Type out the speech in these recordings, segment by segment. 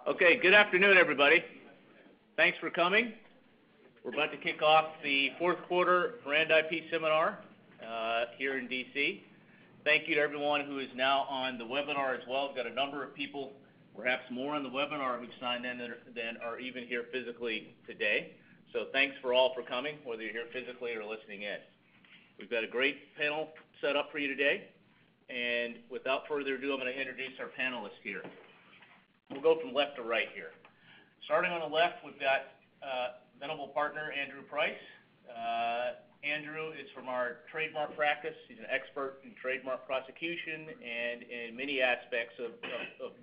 Okay, good afternoon, everybody. Thanks for coming. We're about to kick off the fourth quarter Brand IP seminar here in D.C. Thank you to everyone who is now on the webinar as well. We've got a number of people, perhaps more on the webinar, who've signed in than are even here physically today. So thanks for all for coming, whether you're here physically or listening in. We've got a great panel set up for you today. And without further ado, I'm going to introduce our panelists here. We'll go from left to right here. Starting on the left, we've got Venable partner Andrew Price. Andrew is from our trademark practice. He's an expert in trademark prosecution and in many aspects of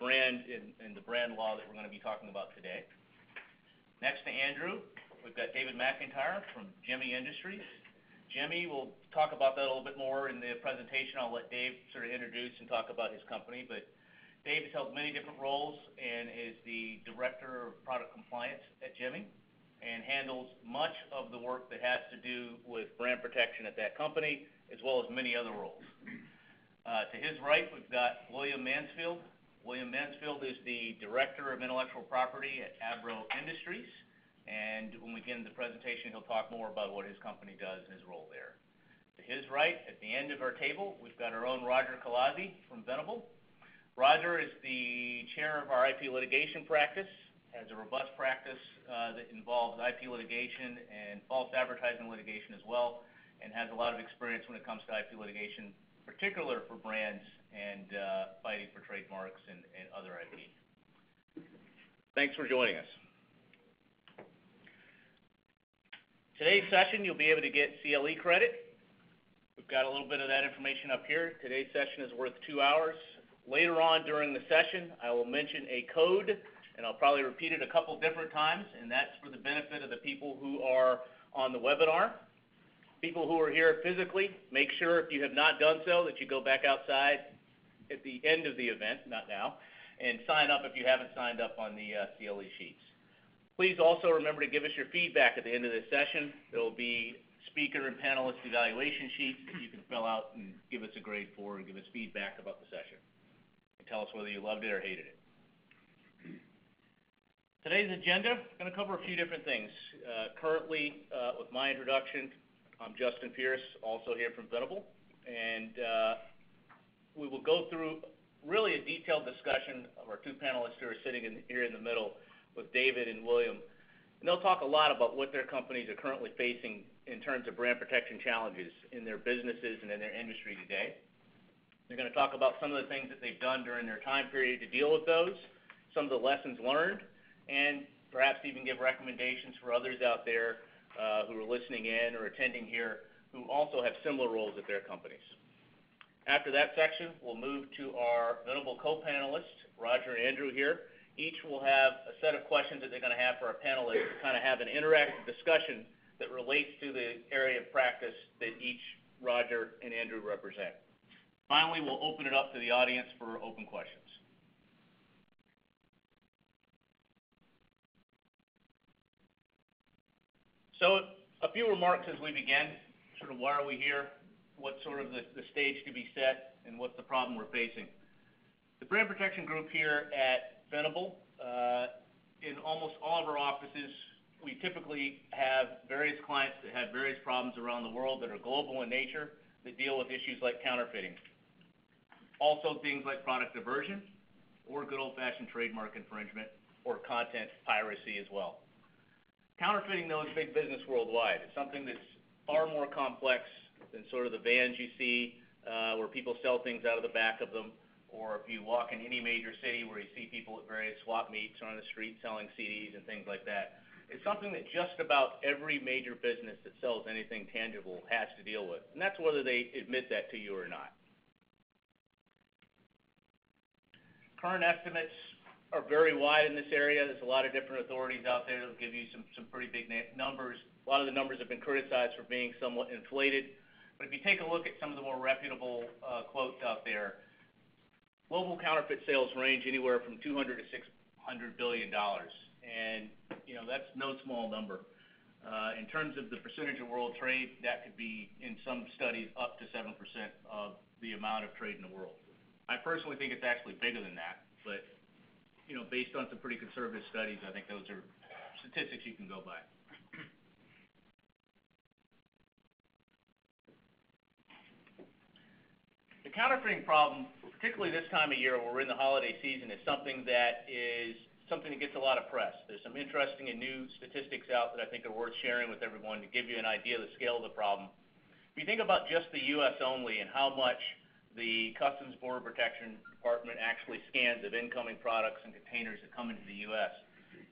brand and the brand law that we're going to be talking about today. Next to Andrew, we've got David McIntyre from Gemmy Industries. Gemmy will talk about that a little bit more in the presentation. I'll let Dave sort of introduce and talk about his company, but Dave has held many different roles and is the Director of Product Compliance at Gemmy and handles much of the work that has to do with brand protection at that company, as well as many other roles. To his right, we've got William Mansfield. William Mansfield is the Director of Intellectual Property at ABRO Industries, and when we get into the presentation, he'll talk more about what his company does and his role there. To his right, at the end of our table, we've got our own Roger Colaizzi from Venable. Roger is the chair of our IP litigation practice, has a robust practice that involves IP litigation and false advertising litigation as well, and has a lot of experience when it comes to IP litigation, particular for brands and fighting for trademarks and other IP. Thanks for joining us. Today's session, you'll be able to get CLE credit. We've got a little bit of that information up here. Today's session is worth 2 hours. Later on during the session, I will mention a code, and I'll probably repeat it a couple different times, and that's for the benefit of the people who are on the webinar. People who are here physically, make sure if you have not done so that you go back outside at the end of the event, not now, and sign up if you haven't signed up on the CLE sheets. Please also remember to give us your feedback at the end of this session. There will be speaker and panelist evaluation sheets that you can fill out and give us a grade for and give us feedback about the session. Tell us whether you loved it or hated it. Today's agenda, I'm going to cover a few different things. Currently, with my introduction, I'm Justin Pierce, also here from Venable, and we will go through really a detailed discussion of our two panelists who are sitting here in the middle with David and William, and they'll talk a lot about what their companies are currently facing in terms of brand protection challenges in their businesses and in their industry today. They're going to talk about some of the things that they've done during their time period to deal with those, some of the lessons learned, and perhaps even give recommendations for others out there who are listening in or attending here who also have similar roles at their companies. After that section, we'll move to our Venable co-panelists, Roger and Andrew here. Each will have a set of questions that they're going to have for our panelists to kind of have an interactive discussion that relates to the area of practice that each Roger and Andrew represent. Finally, we'll open it up to the audience for open questions. So a few remarks as we begin, sort of why are we here, what's sort of the stage to be set, and what's the problem we're facing. The Brand Protection Group here at Venable, in almost all of our offices, we typically have various clients that have various problems around the world that are global in nature that deal with issues like counterfeiting. Also things like product diversion or good old-fashioned trademark infringement or content piracy as well. Counterfeiting, though, is big business worldwide. It's something that's far more complex than sort of the vans you see where people sell things out of the back of them, or if you walk in any major city where you see people at various swap meets or on the street selling CDs and things like that. It's something that just about every major business that sells anything tangible has to deal with, and that's whether they admit that to you or not. Current estimates are very wide in this area. There's a lot of different authorities out there that will give you some pretty big numbers. A lot of the numbers have been criticized for being somewhat inflated. But if you take a look at some of the more reputable quotes out there, global counterfeit sales range anywhere from $200 to $600 billion. And, you know, that's no small number. In terms of the percentage of world trade, that could be, in some studies, up to 7% of the amount of trade in the world. I personally think it's actually bigger than that, but, you know, based on some pretty conservative studies, I think those are statistics you can go by. The counterfeiting problem, particularly this time of year where we're in the holiday season, is something that gets a lot of press. There's some interesting and new statistics out that I think are worth sharing with everyone to give you an idea of the scale of the problem. If you think about just the U.S. only and how much the Customs and Border Protection Department actually scans of incoming products and containers that come into the U.S.,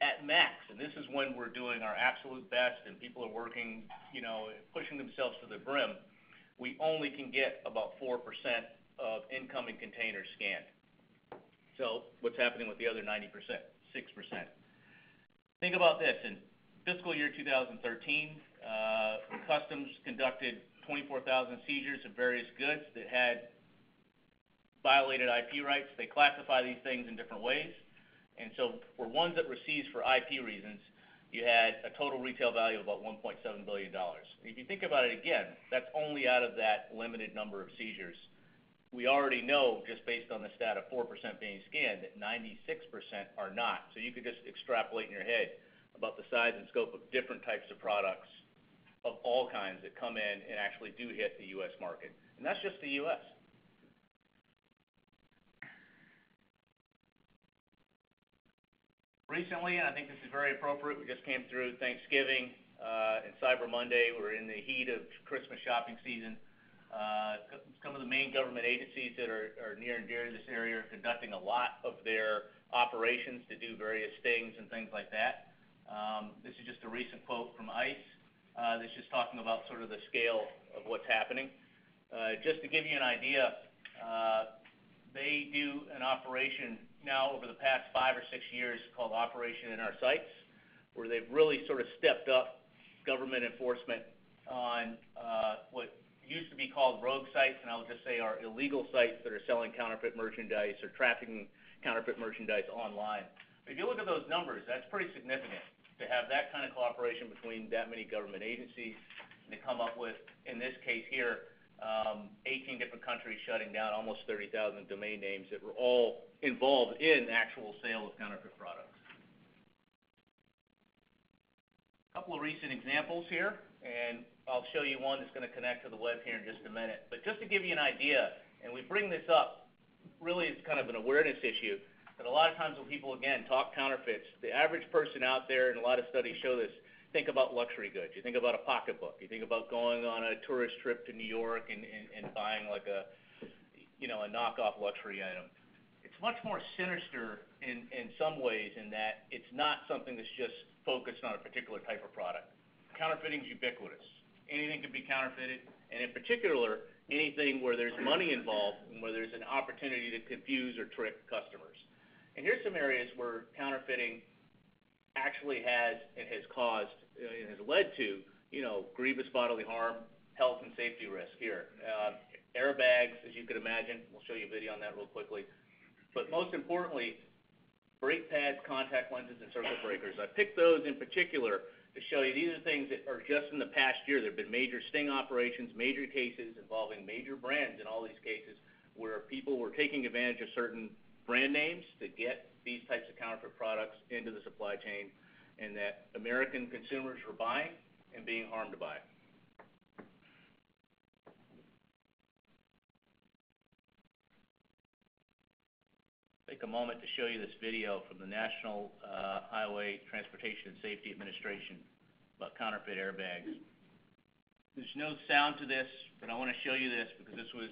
at max, and this is when we're doing our absolute best and people are working, pushing themselves to the brim, we only can get about 4% of incoming containers scanned. So what's happening with the other 90%, 6%? Think about this. In fiscal year 2013, Customs conducted 24,000 seizures of various goods that had violated IP rights. They classify these things in different ways. And so for ones that were seized for IP reasons, you had a total retail value of about $1.7 billion. If you think about it again, that's only out of that limited number of seizures. We already know, just based on the stat of 4% being scanned, that 96% are not. So you could just extrapolate in your head about the size and scope of different types of products of all kinds that come in and actually do hit the U.S. market. And that's just the U.S. Recently, and I think this is very appropriate, we just came through Thanksgiving and Cyber Monday. We're in the heat of Christmas shopping season. Some of the main government agencies that are near and dear to this area are conducting a lot of their operations to do various things and things like that. This is just a recent quote from ICE that's just talking about sort of the scale of what's happening. Just to give you an idea, they do an operation now over the past 5 or 6 years called Operation in Our Sights, where they've really sort of stepped up government enforcement on what used to be called rogue sites, and I'll just say are illegal sites that are selling counterfeit merchandise or trafficking counterfeit merchandise online. If you look at those numbers, that's pretty significant to have that kind of cooperation between that many government agencies and to come up with, in this case here, 18 different countries shutting down almost 30,000 domain names that were all involved in actual sale of counterfeit products. A couple of recent examples here, and I'll show you one that's going to connect to the web here in just a minute. But just to give you an idea, and we bring this up, really it's kind of an awareness issue, that a lot of times when people, again, talk counterfeits, the average person out there, and a lot of studies show this, think about luxury goods. You think about a pocketbook. You think about going on a tourist trip to New York and buying like a knockoff luxury item. It's much more sinister in some ways in that it's not something that's just focused on a particular type of product. Counterfeiting is ubiquitous. Anything can be counterfeited, and in particular, anything where there's money involved and where there's an opportunity to confuse or trick customers. And here's some areas where counterfeiting actually has caused and has led to, grievous bodily harm, health and safety risk here. Airbags, as you could imagine, we'll show you a video on that real quickly. But most importantly, brake pads, contact lenses, and circuit breakers. I picked those in particular to show you these are things that are just in the past year. There have been major sting operations, major cases involving major brands in all these cases where people were taking advantage of certain brand names to get these types of counterfeit products into the supply chain, and that American consumers were buying and being harmed by. Take a moment to show you this video from the National Highway Transportation and Safety Administration about counterfeit airbags. There's no sound to this, but I want to show you this because this was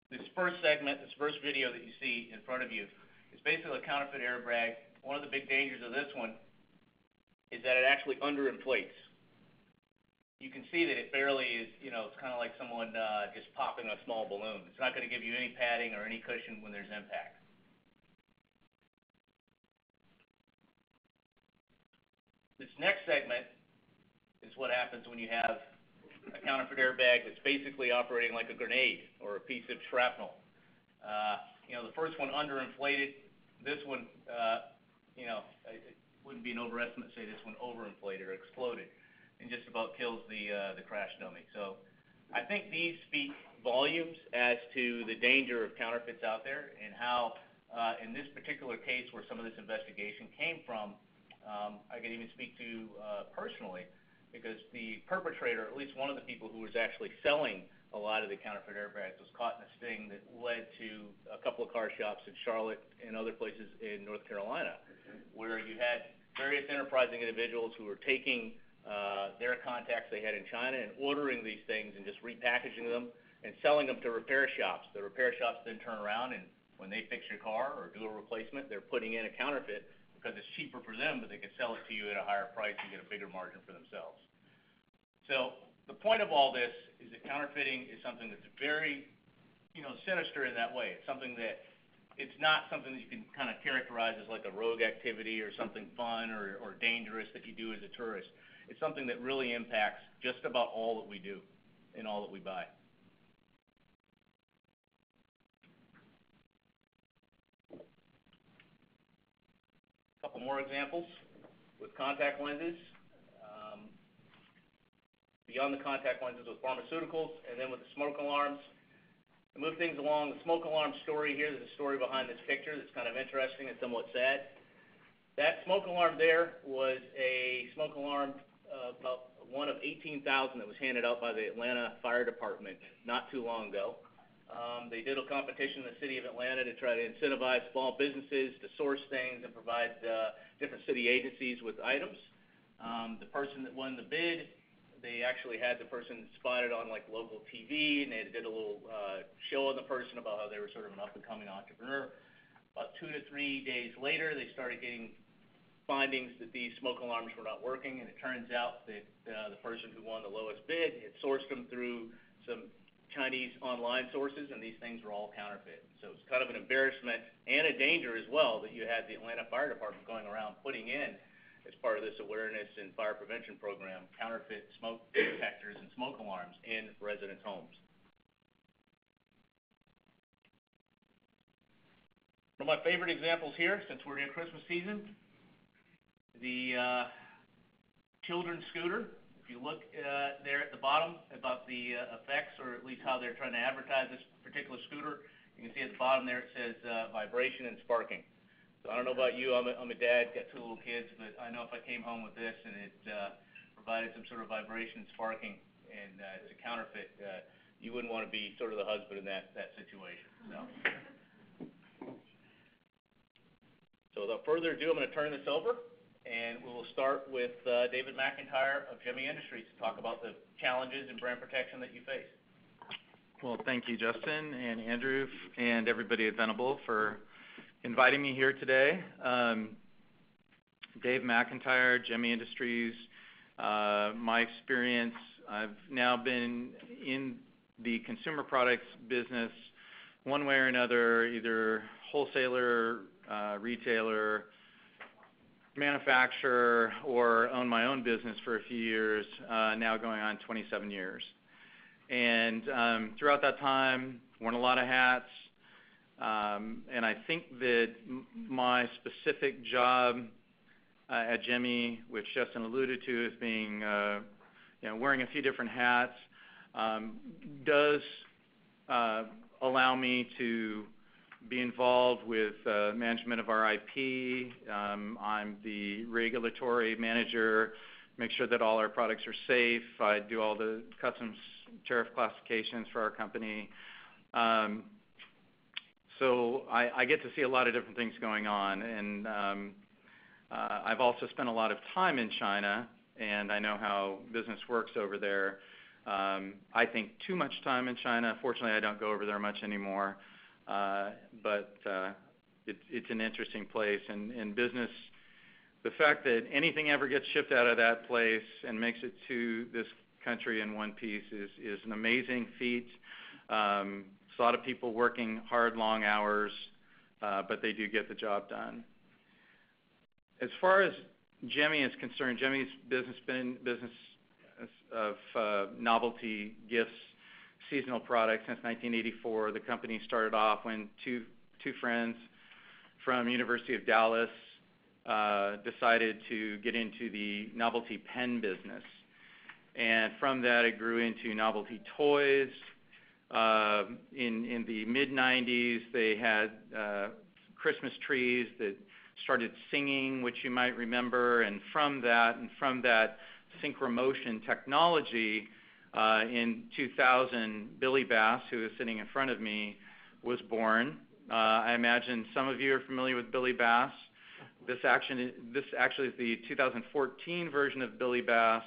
this first segment, this first video that you see in front of you is basically a counterfeit airbag. One of the big dangers of this one is that it actually underinflates. You can see that it barely is, it's kind of like someone just popping a small balloon. It's not going to give you any padding or any cushion when there's impact. This next segment is what happens when you have a counterfeit airbag that's basically operating like a grenade or a piece of shrapnel. The first one underinflated. This one, it wouldn't be an overestimate to say this one overinflated or exploded and just about kills the crash dummy. So I think these speak volumes as to the danger of counterfeits out there and how In this particular case where some of this investigation came from, I can even speak to personally, because the perpetrator, at least one of the people who was actually selling a lot of the counterfeit airbags, was caught in a sting that led to a couple of car shops in Charlotte and other places in North Carolina, where you had various enterprising individuals who were taking their contacts they had in China and ordering these things and just repackaging them and selling them to repair shops. The repair shops then turn around, and when they fix your car or do a replacement, they're putting in a counterfeit because it's cheaper for them, but they can sell it to you at a higher price and get a bigger margin for themselves. So the point of all this is that counterfeiting is something that's very, sinister in that way. It's something that it's not something that you can kind of characterize as like a rogue activity or something fun or dangerous that you do as a tourist. It's something that really impacts just about all that we do and all that we buy. A couple more examples with contact lenses. Beyond the contact lenses with pharmaceuticals, and then with the smoke alarms. To move things along, the smoke alarm story here, there's a story behind this picture that's kind of interesting and somewhat sad. That smoke alarm there was a smoke alarm, about one of 18,000 that was handed out by the Atlanta Fire Department not too long ago. They did a competition in the city of Atlanta to try to incentivize small businesses to source things and provide different city agencies with items. The person that won the bid, they actually had the person spotted on like local TV, and they did a little show on the person about how they were sort of an up-and-coming entrepreneur. About 2 to 3 days later, they started getting findings that these smoke alarms were not working, and it turns out that the person who won the lowest bid had sourced them through some Chinese online sources, and these things were all counterfeit. So it's kind of an embarrassment and a danger as well that you had the Atlanta Fire Department going around putting in, as part of this awareness and fire prevention program, counterfeit smoke detectors and smoke alarms in residents' homes. One of my favorite examples here, since we're in Christmas season, the children's scooter. If you look there at the bottom about the effects, or at least how they're trying to advertise this particular scooter, you can see at the bottom there it says vibration and sparking. So I don't know about you, I'm a dad, got 2 little kids, but I know if I came home with this and it provided some sort of vibration and sparking, and it's a counterfeit, you wouldn't want to be sort of the husband in that situation. So without further ado, I'm going to turn this over, and we will start with David McIntyre of Gemmy Industries to talk about the challenges in brand protection that you face. Well, thank you, Justin and Andrew and everybody at Venable for inviting me here today. Dave McIntyre, Gemmy Industries. My experience, I've now been in the consumer products business one way or another, either wholesaler, retailer, manufacturer, or own my own business for a few years, now going on 27 years. And throughout that time, worn a lot of hats. And I think that my specific job at Gemmy, which Justin alluded to as being, wearing a few different hats, does allow me to be involved with management of our IP. I'm the regulatory manager, make sure that all our products are safe. I do all the customs tariff classifications for our company. So I get to see a lot of different things going on, and I've also spent a lot of time in China, and I know how business works over there. I think too much time in China. Fortunately, I don't go over there much anymore, but it's an interesting place, and business, the fact that anything ever gets shipped out of that place and makes it to this country in one piece is an amazing feat. It's a lot of people working hard, long hours, but they do get the job done. As far as Gemmy is concerned, Gemmy's been business of novelty gifts, seasonal products since 1984. The company started off when two friends from University of Dallas decided to get into the novelty pen business. And from that, it grew into novelty toys. In the mid-90s, they had Christmas trees that started singing, which you might remember, and from that synchromotion technology, in 2000, Billy Bass, who is sitting in front of me, was born. I imagine some of you are familiar with Billy Bass. This actually is the 2014 version of Billy Bass.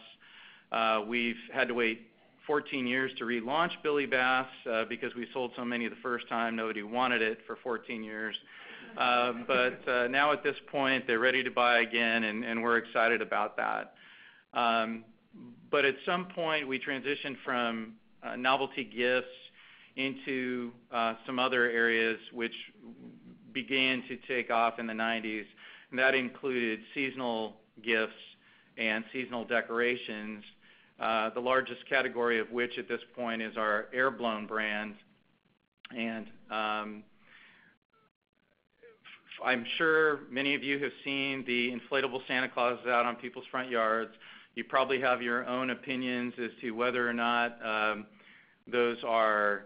We've had to wait 14 years to relaunch Billy Bass because we sold so many the first time, nobody wanted it for 14 years. But now at this point, they're ready to buy again, and we're excited about that. But at some point, we transitioned from novelty gifts into some other areas which began to take off in the 90s, and that included seasonal gifts and seasonal decorations, the largest category of which at this point is our air-blown brand. And I'm sure many of you have seen the inflatable Santa Clauses out on people's front yards. You probably have your own opinions as to whether or not those are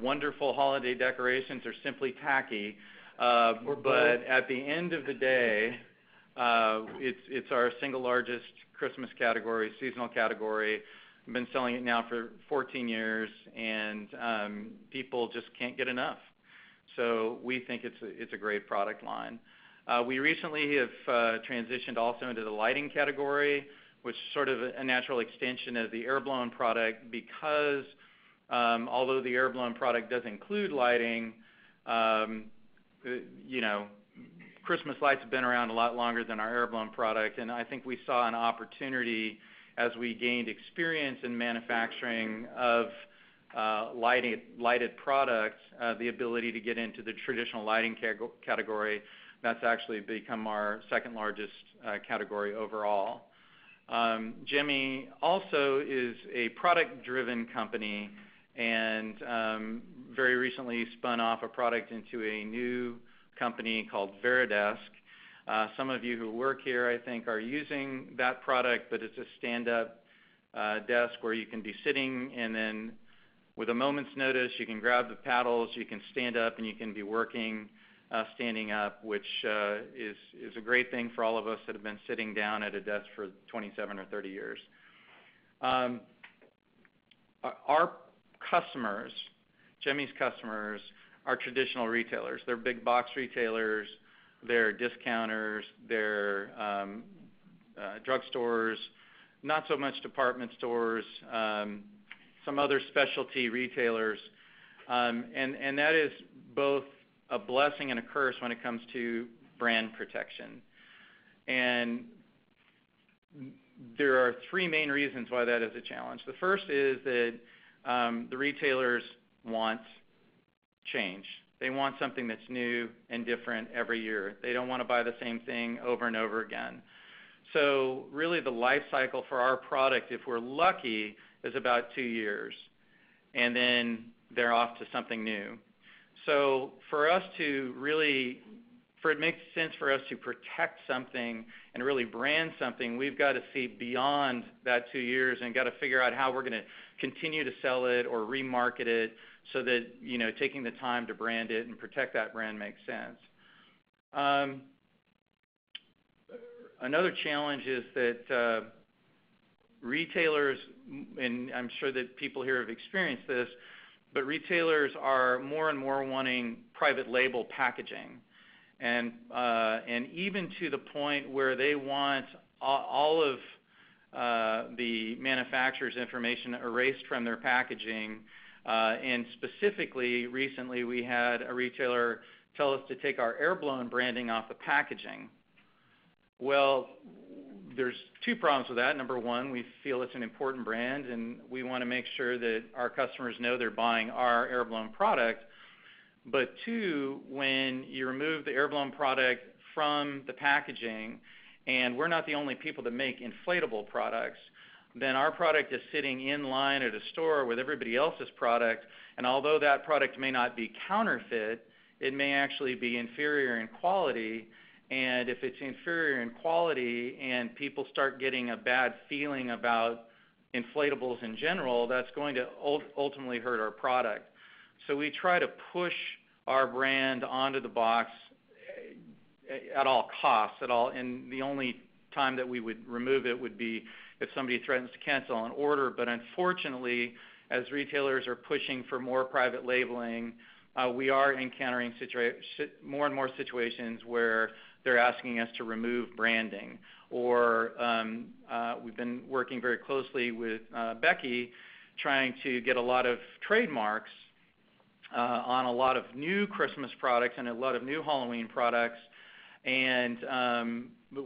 wonderful holiday decorations or simply tacky. But at the end of the day, it's our single largest Christmas category, seasonal category. I've been selling it now for 14 years, and people just can't get enough. So we think it's a great product line. We recently have transitioned also into the lighting category, which is sort of a natural extension of the air-blown product because although the air-blown product does include lighting, Christmas lights have been around a lot longer than our air-blown product, and I think we saw an opportunity as we gained experience in manufacturing of lighted products, the ability to get into the traditional lighting category. That's actually become our second largest category overall. Gemmy also is a product-driven company, and very recently spun off a product into a new company called Veridesk. Some of you who work here, I think, are using that product, but it's a stand-up desk where you can be sitting, and then with a moment's notice, you can grab the paddles, you can stand up, and you can be working standing up, which is a great thing for all of us that have been sitting down at a desk for 27 or 30 years. Our customers, Gemmy's customers, are traditional retailers. They're big box retailers, they're discounters, they're drugstores, not so much department stores, some other specialty retailers, and that is both a blessing and a curse when it comes to brand protection. And there are three main reasons why that is a challenge. The first is that the retailers want change. They want something that's new and different every year. They don't want to buy the same thing over and over again. So really the life cycle for our product, if we're lucky, is about 2 years. And then they're off to something new. So for it makes sense for us to protect something and really brand something, we've got to see beyond that 2 years and got to figure out how we're going to continue to sell it or remarket it so that, taking the time to brand it and protect that brand makes sense. Another challenge is that retailers, and I'm sure that people here have experienced this, but retailers are more and more wanting private label packaging, and even to the point where they want all of the manufacturer's information erased from their packaging. And specifically, recently we had a retailer tell us to take our air-blown branding off the packaging. Well, there's two problems with that. Number one, we feel it's an important brand, and we want to make sure that our customers know they're buying our air-blown product. But two, when you remove the air-blown product from the packaging, and we're not the only people that make inflatable products, then our product is sitting in line at a store with everybody else's product, and although that product may not be counterfeit, it may actually be inferior in quality. And if it's inferior in quality and people start getting a bad feeling about inflatables in general, that's going to ultimately hurt our product. So we try to push our brand onto the box at all costs, and the only time that we would remove it would be if somebody threatens to cancel an order. But unfortunately, as retailers are pushing for more private labeling, we are encountering more and more situations where they're asking us to remove branding. Or we've been working very closely with Becky, trying to get a lot of trademarks on a lot of new Christmas products and a lot of new Halloween products. And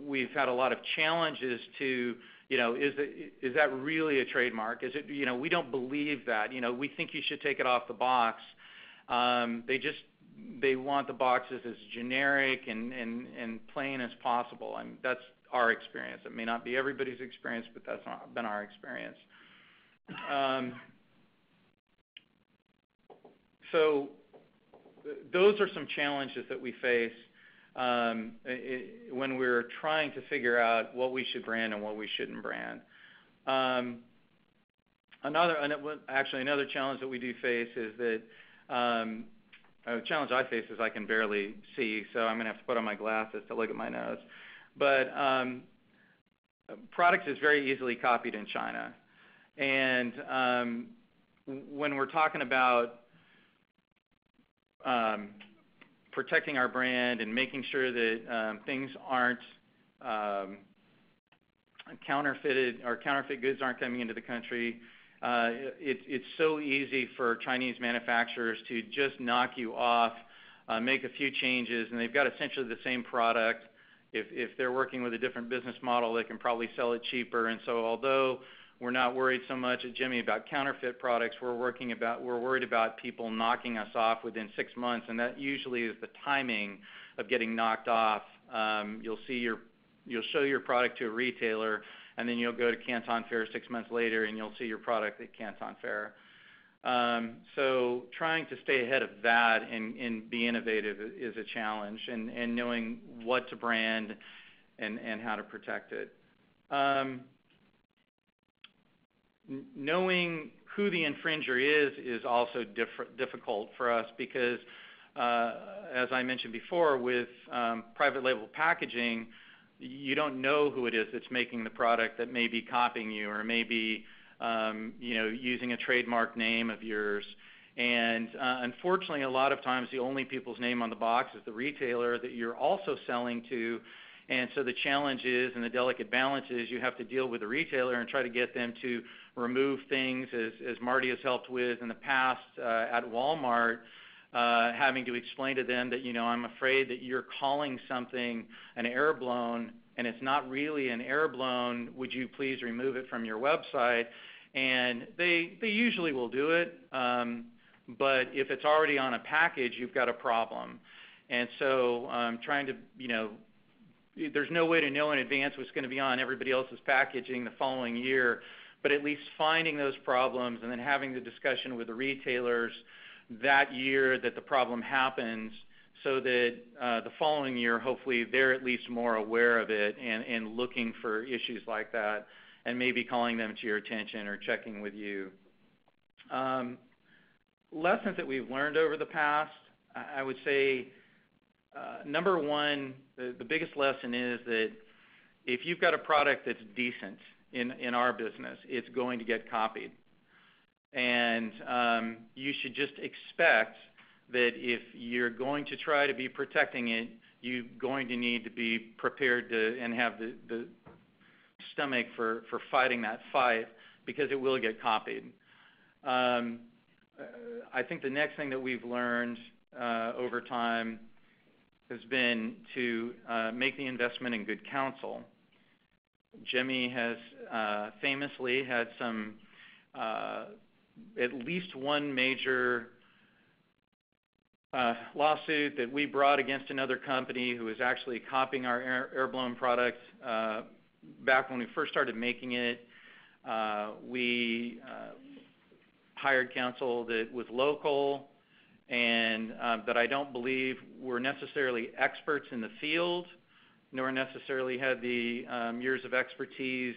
we've had a lot of challenges to, is that really a trademark? Is it, we don't believe that. We think you should take it off the box. They want the boxes as generic and plain as possible. I mean, that's our experience. It may not be everybody's experience, but that's not been our experience. So those are some challenges that we face when we're trying to figure out what we should brand and what we shouldn't brand. Another challenge that we do face is that a challenge I face is I can barely see, so I'm going to have to put on my glasses to look at my nose. But product is very easily copied in China. And when we're talking about protecting our brand and making sure that things aren't counterfeited or counterfeit goods aren't coming into the country, it's so easy for Chinese manufacturers to just knock you off, make a few changes, and they've got essentially the same product. If they're working with a different business model, they can probably sell it cheaper. And so although we're not worried so much at Gemmy about counterfeit products, we're worried about people knocking us off within 6 months, and that usually is the timing of getting knocked off. You'll show your product to a retailer, and then you'll go to Canton Fair 6 months later, and you'll see your product at Canton Fair. So trying to stay ahead of that and be innovative is a challenge, and knowing what to brand and how to protect it. Knowing who the infringer is also difficult for us because, as I mentioned before, with private label packaging, you don't know who it is that's making the product that may be copying you or maybe using a trademark name of yours. And unfortunately, a lot of times the only people's name on the box is the retailer that you're also selling to. And so the challenge is, and the delicate balance is, you have to deal with the retailer and try to get them to remove things, as Marty has helped with in the past at Walmart, having to explain to them that, I'm afraid that you're calling something an air blown, and it's not really an air blown. Would you please remove it from your website? And they usually will do it, but if it's already on a package, you've got a problem. And so trying to, there's no way to know in advance what's going to be on everybody else's packaging the following year, but at least finding those problems and then having the discussion with the retailers that year that the problem happens so that the following year, hopefully, they're at least more aware of it and looking for issues like that and maybe calling them to your attention or checking with you. Lessons that we've learned over the past, I would say, number one, the biggest lesson is that if you've got a product that's decent in our business, it's going to get copied. And you should just expect that if you're going to try to be protecting it, you're going to need to be prepared to and have the stomach for fighting that fight because it will get copied. I think the next thing that we've learned over time has been to make the investment in good counsel. Gemmy has famously had some, at least one major lawsuit that we brought against another company who was actually copying our air-blown product back when we first started making it. We hired counsel that was local and that I don't believe were necessarily experts in the field, nor necessarily had the years of expertise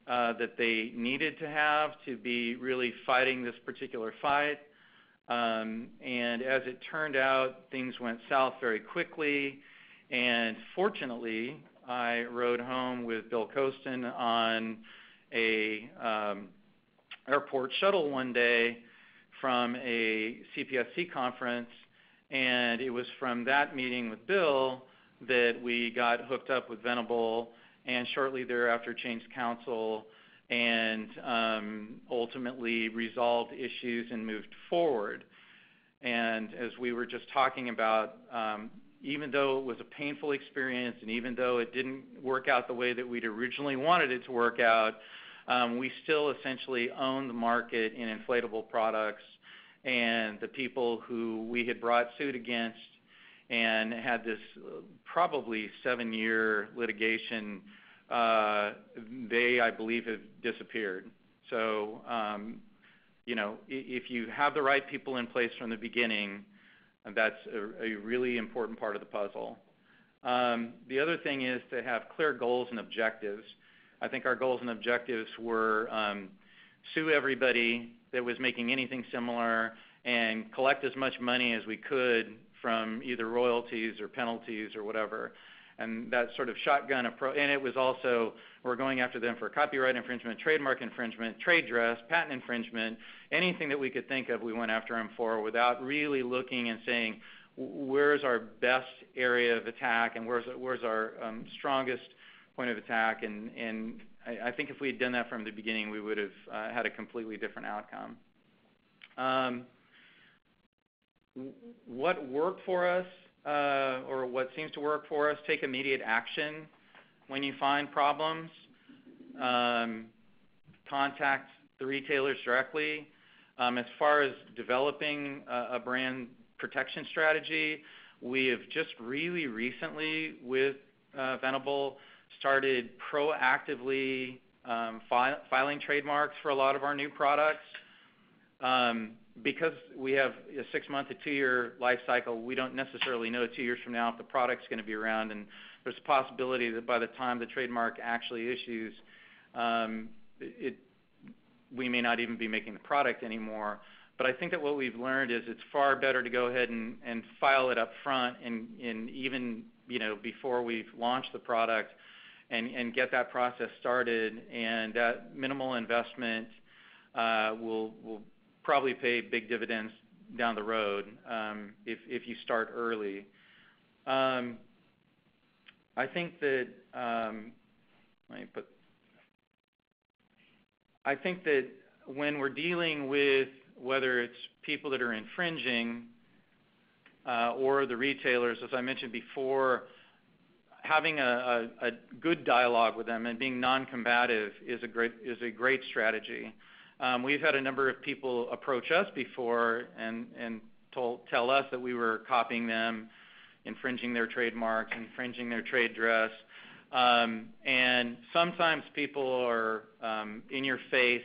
that they needed to have to be really fighting this particular fight. And as it turned out, things went south very quickly. And fortunately, I rode home with Bill Costin on a airport shuttle one day from a CPSC conference, and it was from that meeting with Bill that we got hooked up with Venable, and shortly thereafter changed counsel and ultimately resolved issues and moved forward. And as we were just talking about, even though it was a painful experience and even though it didn't work out the way that we'd originally wanted it to work out, we still essentially own the market in inflatable products, and the people who we had brought suit against and had this probably 7-year litigation, they, I believe, have disappeared. So, if you have the right people in place from the beginning, that's a really important part of the puzzle. The other thing is to have clear goals and objectives. I think our goals and objectives were sue everybody that was making anything similar and collect as much money as we could from either royalties or penalties or whatever. And that sort of shotgun approach, and it was also, we're going after them for copyright infringement, trademark infringement, trade dress, patent infringement, anything that we could think of we went after them for without really looking and saying, where's our best area of attack and where's our strongest point of attack, and I think if we had done that from the beginning, we would have had a completely different outcome. What worked for us, or what seems to work for us, take immediate action when you find problems. Contact the retailers directly. As far as developing a brand protection strategy, we have just really recently with Venable started proactively filing trademarks for a lot of our new products. Because we have a 6-month to 2-year life cycle, we don't necessarily know 2 years from now if the product's going to be around, and there's a possibility that by the time the trademark actually issues, we may not even be making the product anymore. But I think that what we've learned is it's far better to go ahead and file it up front and even before we've launched the product and get that process started, and that minimal investment will probably pay big dividends down the road if you start early. I think that I think that when we're dealing with whether it's people that are infringing or the retailers, as I mentioned before, having a good dialogue with them and being non-combative is a great strategy. We've had a number of people approach us before and tell us that we were copying them, infringing their trademarks, infringing their trade dress. And sometimes people are in your face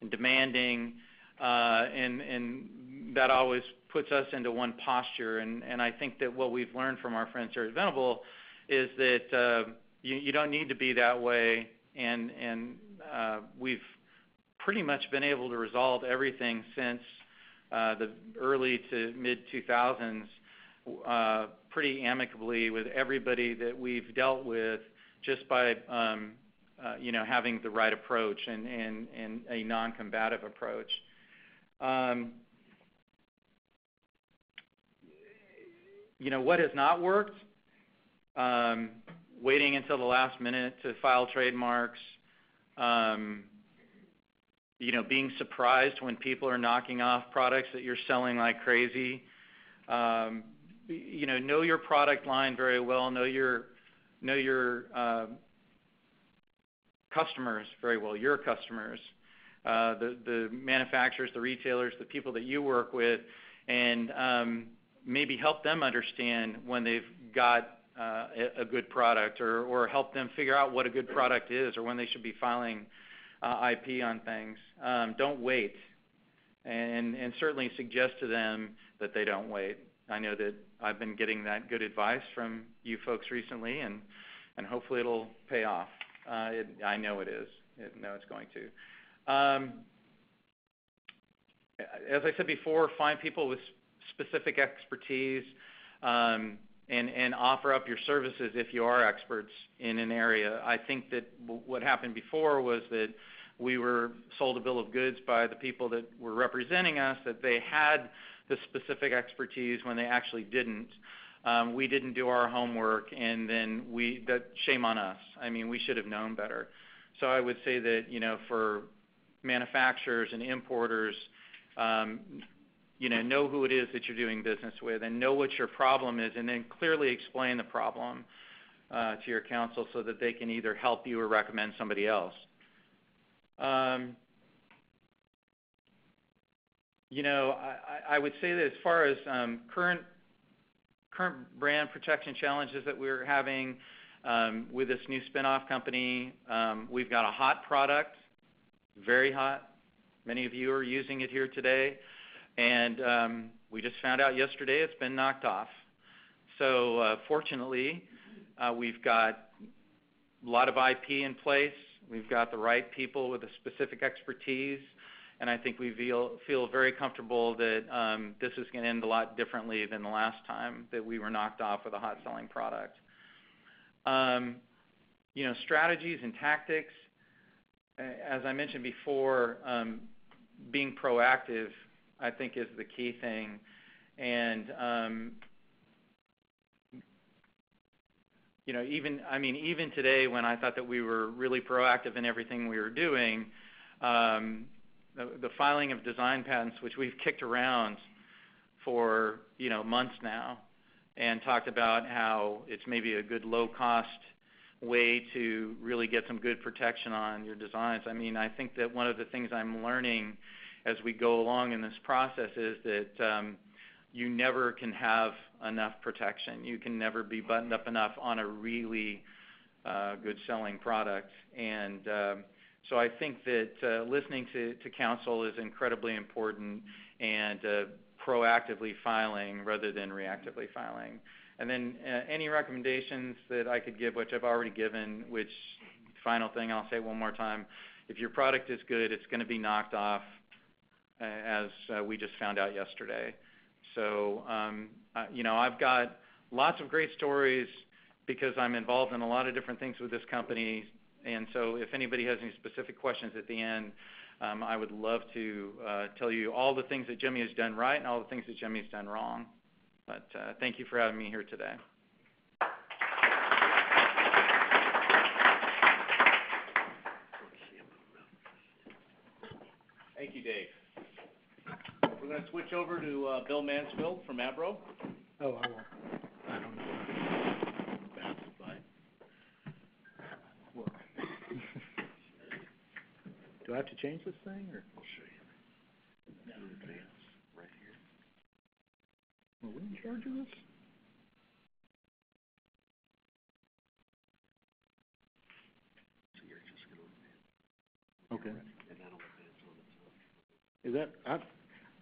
and demanding, and that always puts us into one posture. And I think that what we've learned from our friends here at Venable is that you don't need to be that way, and we've pretty much been able to resolve everything since the early to mid-2000s pretty amicably with everybody that we've dealt with, just by having the right approach and a non-combative approach. What has not worked? Waiting until the last minute to file trademarks. Being surprised when people are knocking off products that you're selling like crazy. Know your product line very well. Know your customers very well. Your customers, the manufacturers, the retailers, the people that you work with, and maybe help them understand when they've got a good product, or help them figure out what a good product is, or when they should be filing IP on things. Don't wait, and certainly suggest to them that they don't wait. I know that I've been getting that good advice from you folks recently, and hopefully it'll pay off. I know it is. I know it's going to. as I said before, find people with specific expertise, and offer up your services if you are experts in an area. I think that what happened before was that we were sold a bill of goods by the people that were representing us, that they had the specific expertise when they actually didn't. We didn't do our homework, and then shame on us. I mean, we should have known better. So I would say that, for manufacturers and importers, know who it is that you're doing business with and know what your problem is, and then clearly explain the problem to your counsel so that they can either help you or recommend somebody else. I would say that as far as current brand protection challenges that we're having with this new spin-off company, we've got a hot product, very hot. Many of you are using it here today. And we just found out yesterday it's been knocked off. So fortunately, we've got a lot of IP in place. We've got the right people with a specific expertise. And I think we feel very comfortable that this is going to end a lot differently than the last time that we were knocked off with a hot-selling product. Strategies and tactics, as I mentioned before, being proactive, I think, is the key thing. And even today, when I thought that we were really proactive in everything we were doing, the filing of design patents, which we've kicked around for months now, and talked about how it's maybe a good low-cost way to really get some good protection on your designs. I mean, I think that one of the things I'm learning as we go along in this process is that you never can have enough protection. You can never be buttoned up enough on a really good selling product. And so I think that listening to counsel is incredibly important, and proactively filing rather than reactively filing. And then any recommendations that I could give, which I've already given, which final thing I'll say one more time, if your product is good, it's going to be knocked off, as we just found out yesterday. So, I've got lots of great stories because I'm involved in a lot of different things with this company. And so if anybody has any specific questions at the end, I would love to tell you all the things that Gemmy has done right and all the things that Gemmy has done wrong. But thank you for having me here today. Thank you, Dave. We're going to switch over to Bill Mansfield from ABRO. Oh, I won't. I don't know. That's fine. Well, do I have to change this thing, or? I'll show you. Advance right here. Are we in charge of this? So you're just going to. Okay. And that'll advance on its own. Is that?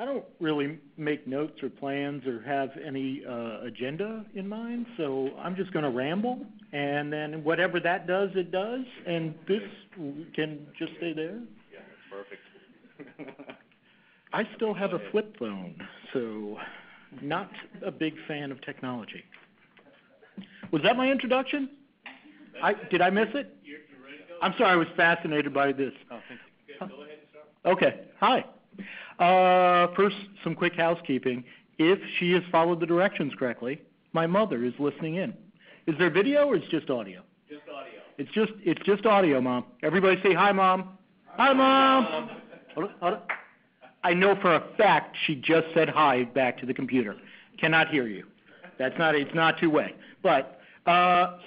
I don't really make notes or plans or have any agenda in mind, so I'm just going to ramble, and then whatever that does, it does, and this can just stay there. Yeah, that's perfect. I still have a flip phone, so not a big fan of technology. Was that my introduction? Did I miss it? You're ready to go? I'm sorry, I was fascinated by this. Oh, thank you. Good. Go ahead and start. Okay, hi. First, some quick housekeeping. If she has followed the directions correctly, my mother is listening in. Is there video or it's just audio? Just audio. It's just audio, Mom. Everybody say hi, Mom. Hi, Mom. Hold on. I know for a fact she just said hi back to the computer. Cannot hear you. It's not two-way. But,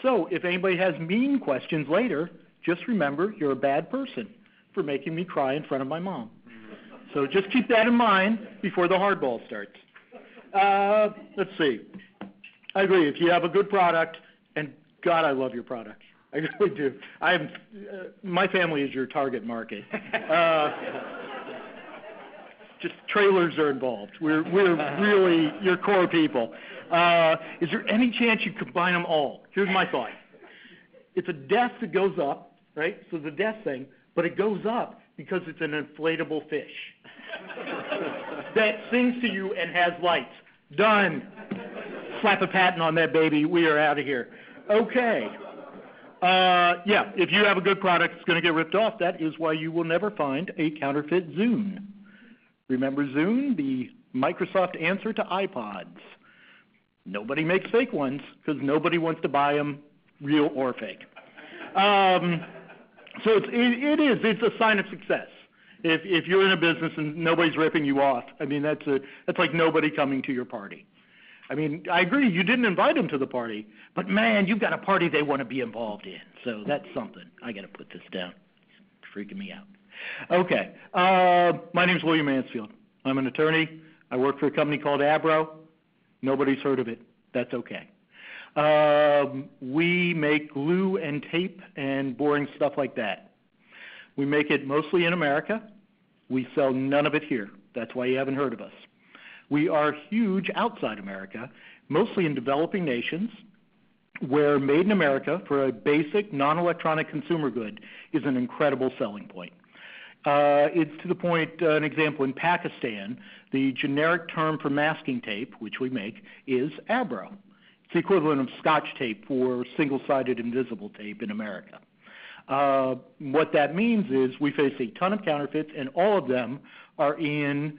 so if anybody has mean questions later, just remember you're a bad person for making me cry in front of my mom. So just keep that in mind before the hardball starts. Let's see. I agree. If you have a good product, and God, I love your product. I really do. My family is your target market. Just trailers are involved. We're really your core people. Is there any chance you combine them all? Here's my thought. It's a desk that goes up, right? So the desk thing, but it goes up Because it's an inflatable fish that sings to you and has lights. Done. Slap a patent on that baby. We are out of here. Okay. Yeah, if you have a good product that's going to get ripped off, that is why you will never find a counterfeit Zune. Remember Zune, the Microsoft answer to iPods? Nobody makes fake ones because nobody wants to buy them, real or fake. So it's a sign of success. If you're in a business and nobody's ripping you off, I mean, that's like nobody coming to your party. I mean, I agree, you didn't invite them to the party, but man, you've got a party they want to be involved in. So that's something. I got to put this down. It's freaking me out. Okay. My name's William Mansfield. I'm an attorney. I work for a company called ABRO. Nobody's heard of it. That's okay. We make glue and tape and boring stuff like that. We make it mostly in America. We sell none of it here. That's why you haven't heard of us. We are huge outside America, mostly in developing nations, where made in America for a basic non-electronic consumer good is an incredible selling point. It's to the point, an example, in Pakistan, the generic term for masking tape, which we make, is ABRO. It's the equivalent of Scotch tape for single-sided invisible tape in America. What that means is we face a ton of counterfeits, and all of them are in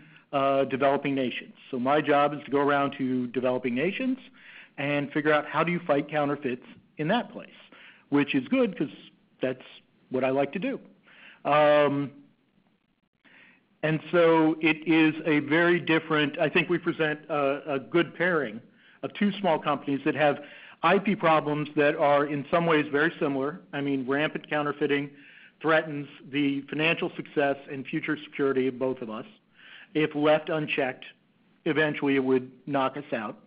developing nations. So my job is to go around to developing nations and figure out how do you fight counterfeits in that place, which is good because that's what I like to do. And so it is a very different, I think we present a good pairing of two small companies that have IP problems that are in some ways very similar. I mean, rampant counterfeiting threatens the financial success and future security of both of us. If left unchecked, eventually it would knock us out.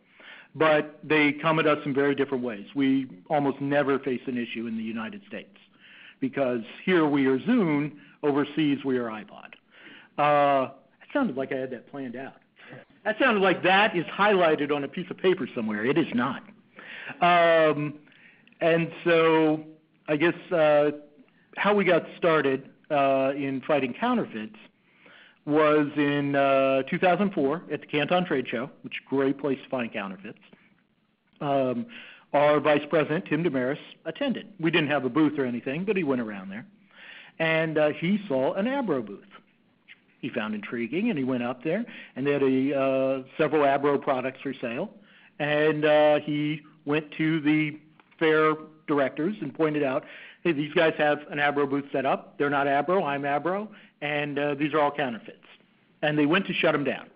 But they come at us in very different ways. We almost never face an issue in the United States because here we are Zune, overseas we are iPod. It sounded like I had that planned out. That sounded like that is highlighted on a piece of paper somewhere. It is not. And so I guess how we got started in fighting counterfeits was in 2004 at the Canton Trade Show, which is a great place to find counterfeits. Our vice president, Tim Damaris, attended. We didn't have a booth or anything, but he went around there. And he saw an ABRO booth. He found intriguing, and he went up there, and they had several ABRO products for sale. And he went to the fair directors and pointed out, hey, these guys have an ABRO booth set up. They're not ABRO, I'm ABRO, and these are all counterfeits. And they went to shut them down.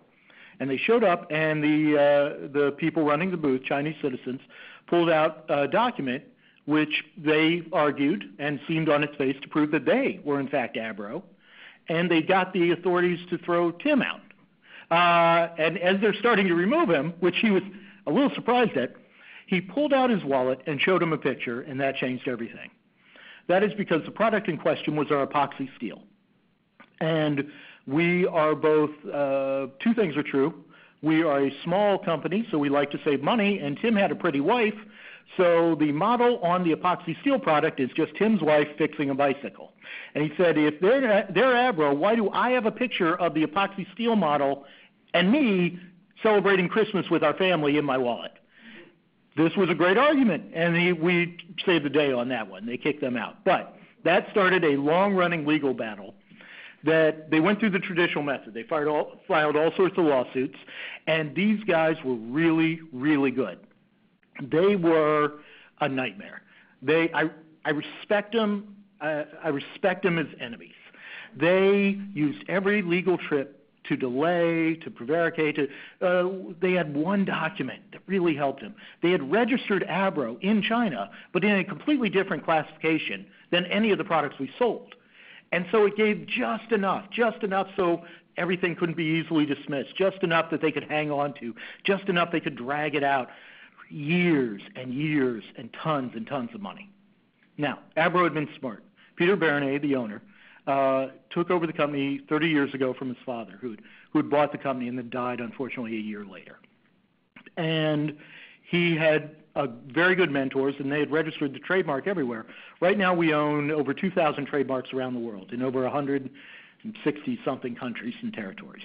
And they showed up, and the people running the booth, Chinese citizens, pulled out a document which they argued and seemed on its face to prove that they were in fact ABRO. And they got the authorities to throw Tim out. And as they're starting to remove him, which he was a little surprised at, he pulled out his wallet and showed him a picture, and that changed everything. That is because the product in question was our epoxy steel. And we are both, two things are true. We are a small company, so we like to save money, and Tim had a pretty wife, so the model on the epoxy steel product is just Tim's wife fixing a bicycle. And he said, if they're ABRO, why do I have a picture of the epoxy steel model and me celebrating Christmas with our family in my wallet? This was a great argument, and we saved the day on that one. They kicked them out. But that started a long-running legal battle that they went through the traditional method. They filed all sorts of lawsuits, and these guys were really, really good. They were a nightmare. I respect them. I respect them as enemies. They used every legal trip to delay, to prevaricate. They had one document that really helped them. They had registered ABRO in China, but in a completely different classification than any of the products we sold. And so it gave just enough so everything couldn't be easily dismissed, just enough that they could hang on to, just enough they could drag it out for years and tons of money. Now, ABRO had been smart. Peter Bernier, the owner, took over the company 30 years ago from his father, who had bought the company and then died, unfortunately, a year later. And he had very good mentors, and they had registered the trademark everywhere. Right now we own over 2,000 trademarks around the world in over 100 in 60-something countries and territories.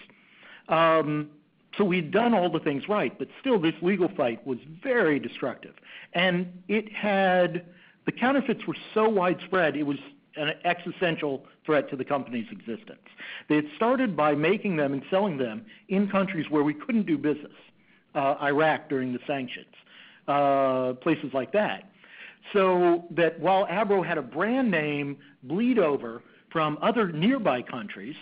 So we'd done all the things right, but still this legal fight was very destructive. And the counterfeits were so widespread, it was an existential threat to the company's existence. They had started by making them and selling them in countries where we couldn't do business, Iraq during the sanctions, places like that. So that while ABRO had a brand name bleed over from other nearby countries,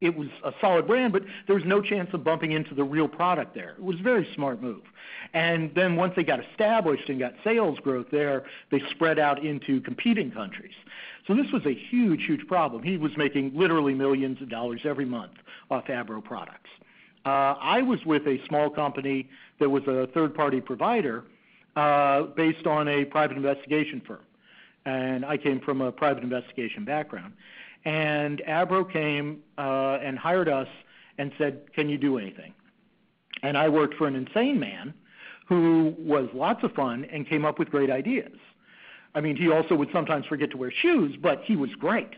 it was a solid brand, but there was no chance of bumping into the real product there. It was a very smart move. And then once they got established and got sales growth there, they spread out into competing countries. So this was a huge, huge problem. He was making literally millions of dollars every month off ABRO products. I was with a small company that was a third-party provider based on a private investigation firm. And I came from a private investigation background. And ABRO came and hired us and said, can you do anything? And I worked for an insane man who was lots of fun and came up with great ideas. I mean, he also would sometimes forget to wear shoes, but he was great.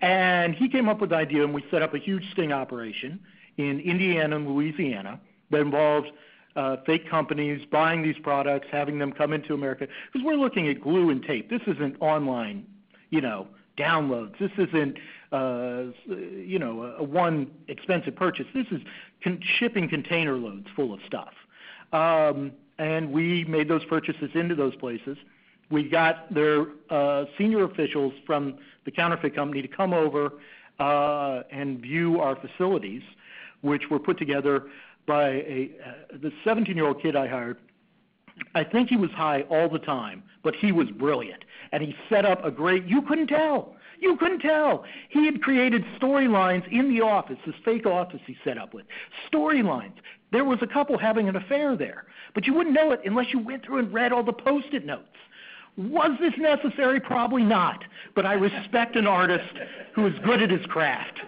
And he came up with the idea, and we set up a huge sting operation in Indiana and Louisiana that involved fake companies buying these products, having them come into America. Because we're looking at glue and tape. This isn't online, downloads. This isn't, a one expensive purchase. This is shipping container loads full of stuff. And we made those purchases into those places. We got their senior officials from the counterfeit company to come over and view our facilities, which were put together by the 17-year-old kid I hired. I think he was high all the time, but he was brilliant. And he set up you couldn't tell. You couldn't tell. He had created storylines in the office, this fake office he set up with. Storylines. There was a couple having an affair there, but you wouldn't know it unless you went through and read all the Post-it notes. Was this necessary? Probably not. But I respect an artist who is good at his craft.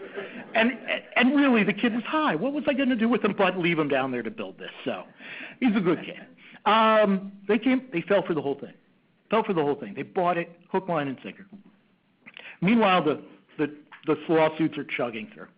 And really, the kid was high. What was I going to do with him but leave him down there to build this? So he's a good kid. They fell for the whole thing. They bought it, hook, line, and sinker. Meanwhile, the lawsuits are chugging through.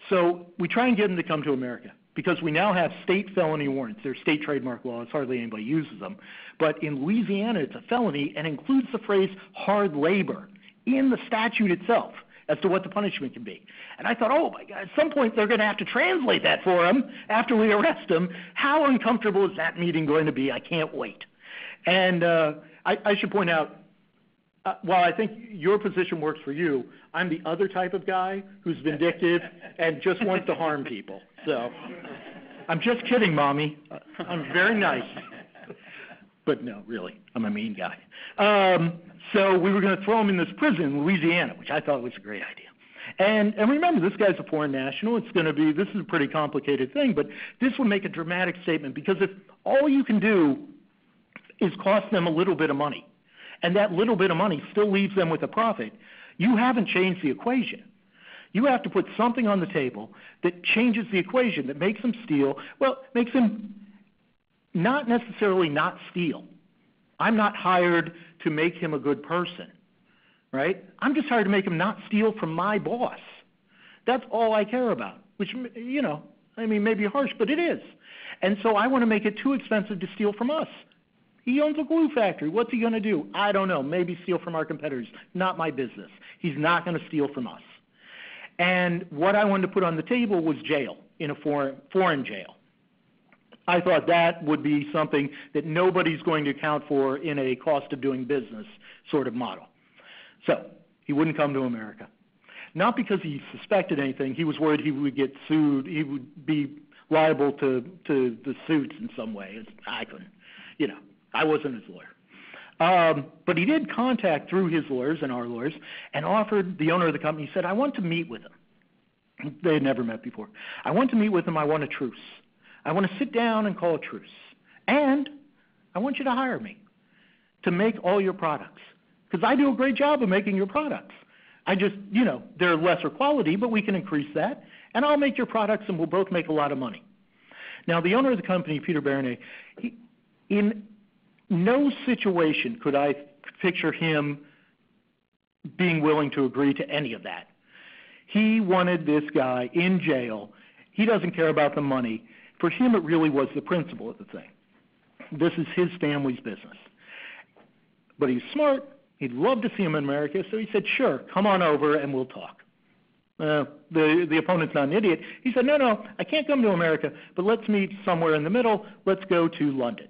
So we try and get them to come to America because we now have state felony warrants. They're state trademark laws. Hardly anybody uses them. But in Louisiana, it's a felony and includes the phrase hard labor in the statute itself as to what the punishment can be. And I thought, oh, my God, at some point they're going to have to translate that for him after we arrest him. How uncomfortable is that meeting going to be? I can't wait. And I should point out, while I think your position works for you, I'm the other type of guy who's vindictive and just wants to harm people. So I'm just kidding, Mommy. I'm very nice. But no, really, I'm a mean guy. So we were going to throw him in this prison in Louisiana, which I thought was a great idea. And remember, this guy's a foreign national. This is a pretty complicated thing, but this would make a dramatic statement because if all you can do is cost them a little bit of money, and that little bit of money still leaves them with a profit, you haven't changed the equation. You have to put something on the table that changes the equation, that makes them steal, makes them not necessarily not steal. I'm not hired to make him a good person, right? I'm just hired to make him not steal from my boss. That's all I care about, which, may be harsh, but it is. And so I want to make it too expensive to steal from us. He owns a glue factory. What's he going to do? I don't know. Maybe steal from our competitors. Not my business. He's not going to steal from us. And what I wanted to put on the table was jail, in a foreign jail. I thought that would be something that nobody's going to account for in a cost of doing business sort of model. So he wouldn't come to America. Not because he suspected anything. He was worried he would get sued. He would be liable to the suits in some way. I couldn't, I wasn't his lawyer. But he did contact through his lawyers and our lawyers and offered the owner of the company, he said, I want to meet with him. They had never met before. I want to meet with him. I want a truce. I want to sit down and call a truce. And I want you to hire me to make all your products. Because I do a great job of making your products. I just, they're lesser quality, but we can increase that. And I'll make your products and we'll both make a lot of money. Now, the owner of the company, Peter Baronet, in no situation could I picture him being willing to agree to any of that. He wanted this guy in jail. He doesn't care about the money. For him, it really was the principle of the thing. This is his family's business. But he's smart. He'd love to see him in America, so he said, sure, come on over and we'll talk. The opponent's not an idiot. He said, no, I can't come to America, but let's meet somewhere in the middle. Let's go to London.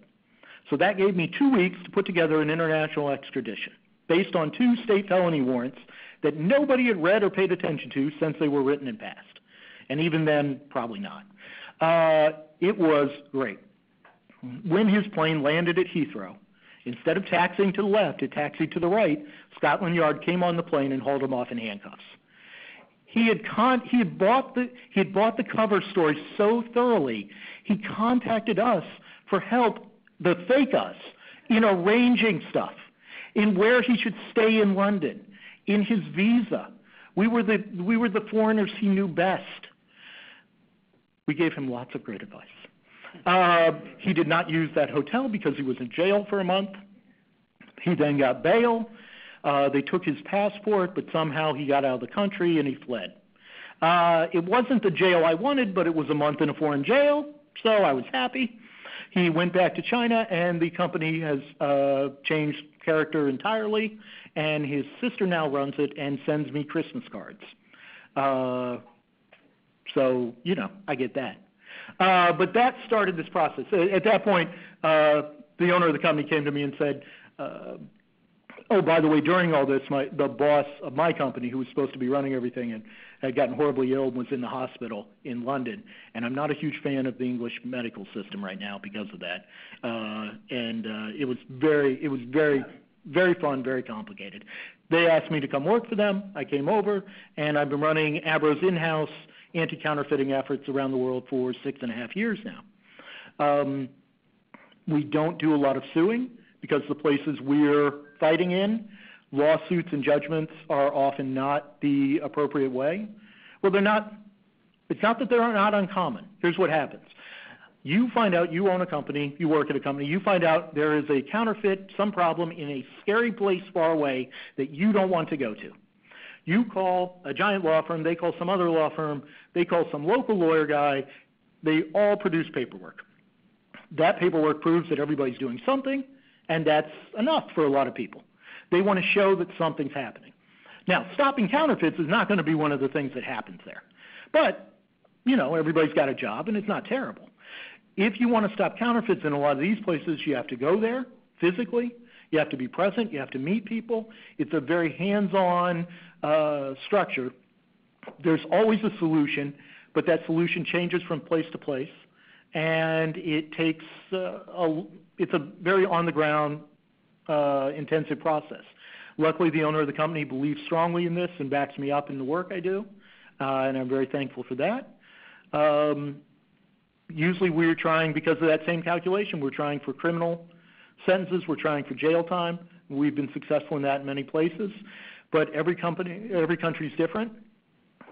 So that gave me 2 weeks to put together an international extradition based on 2 state felony warrants that nobody had read or paid attention to since they were written and passed. And even then, probably not. It was great. When his plane landed at Heathrow, instead of taxiing to the left, it taxied to the right. Scotland Yard came on the plane and hauled him off in handcuffs. He had bought the cover story so thoroughly, he contacted us for help, the fake us, in arranging stuff, in where he should stay in London, in his visa. We were the foreigners he knew best. We gave him lots of great advice. He did not use that hotel because he was in jail for a month. He then got bail. They took his passport, but somehow he got out of the country and he fled. It wasn't the jail I wanted, but it was a month in a foreign jail, so I was happy. He went back to China, and the company has changed character entirely, and his sister now runs it and sends me Christmas cards. So, I get that. But that started this process. At that point, the owner of the company came to me and said, oh, by the way, during all this, the boss of my company, who was supposed to be running everything and had gotten horribly ill and was in the hospital in London, and I'm not a huge fan of the English medical system right now because of that. It was very fun, very complicated. They asked me to come work for them. I came over, and I've been running ABRO's in-house anti-counterfeiting efforts around the world for 6.5 years now. We don't do a lot of suing because the places we're fighting in, lawsuits and judgments are often not the appropriate way. Well, they're not. It's not that they're not uncommon. Here's what happens. You find out you own a company, you work at a company, you find out there is a counterfeit, some problem in a scary place far away that you don't want to go to. You call a giant law firm, they call some other law firm, they call some local lawyer guy, they all produce paperwork. That paperwork proves that everybody's doing something, and that's enough for a lot of people. They want to show that something's happening. Now, stopping counterfeits is not going to be one of the things that happens there. But, everybody's got a job, and it's not terrible. If you want to stop counterfeits in a lot of these places, you have to go there physically. You have to be present. You have to meet people. It's a very hands-on structure. There's always a solution, but that solution changes from place to place, and it takes it's a very on-the-ground intensive process. Luckily, the owner of the company believes strongly in this and backs me up in the work I do, and I'm very thankful for that. Usually we're trying, because of that same calculation, we're trying for criminal sentences, we're trying for jail time. We've been successful in that in many places, but every country is different,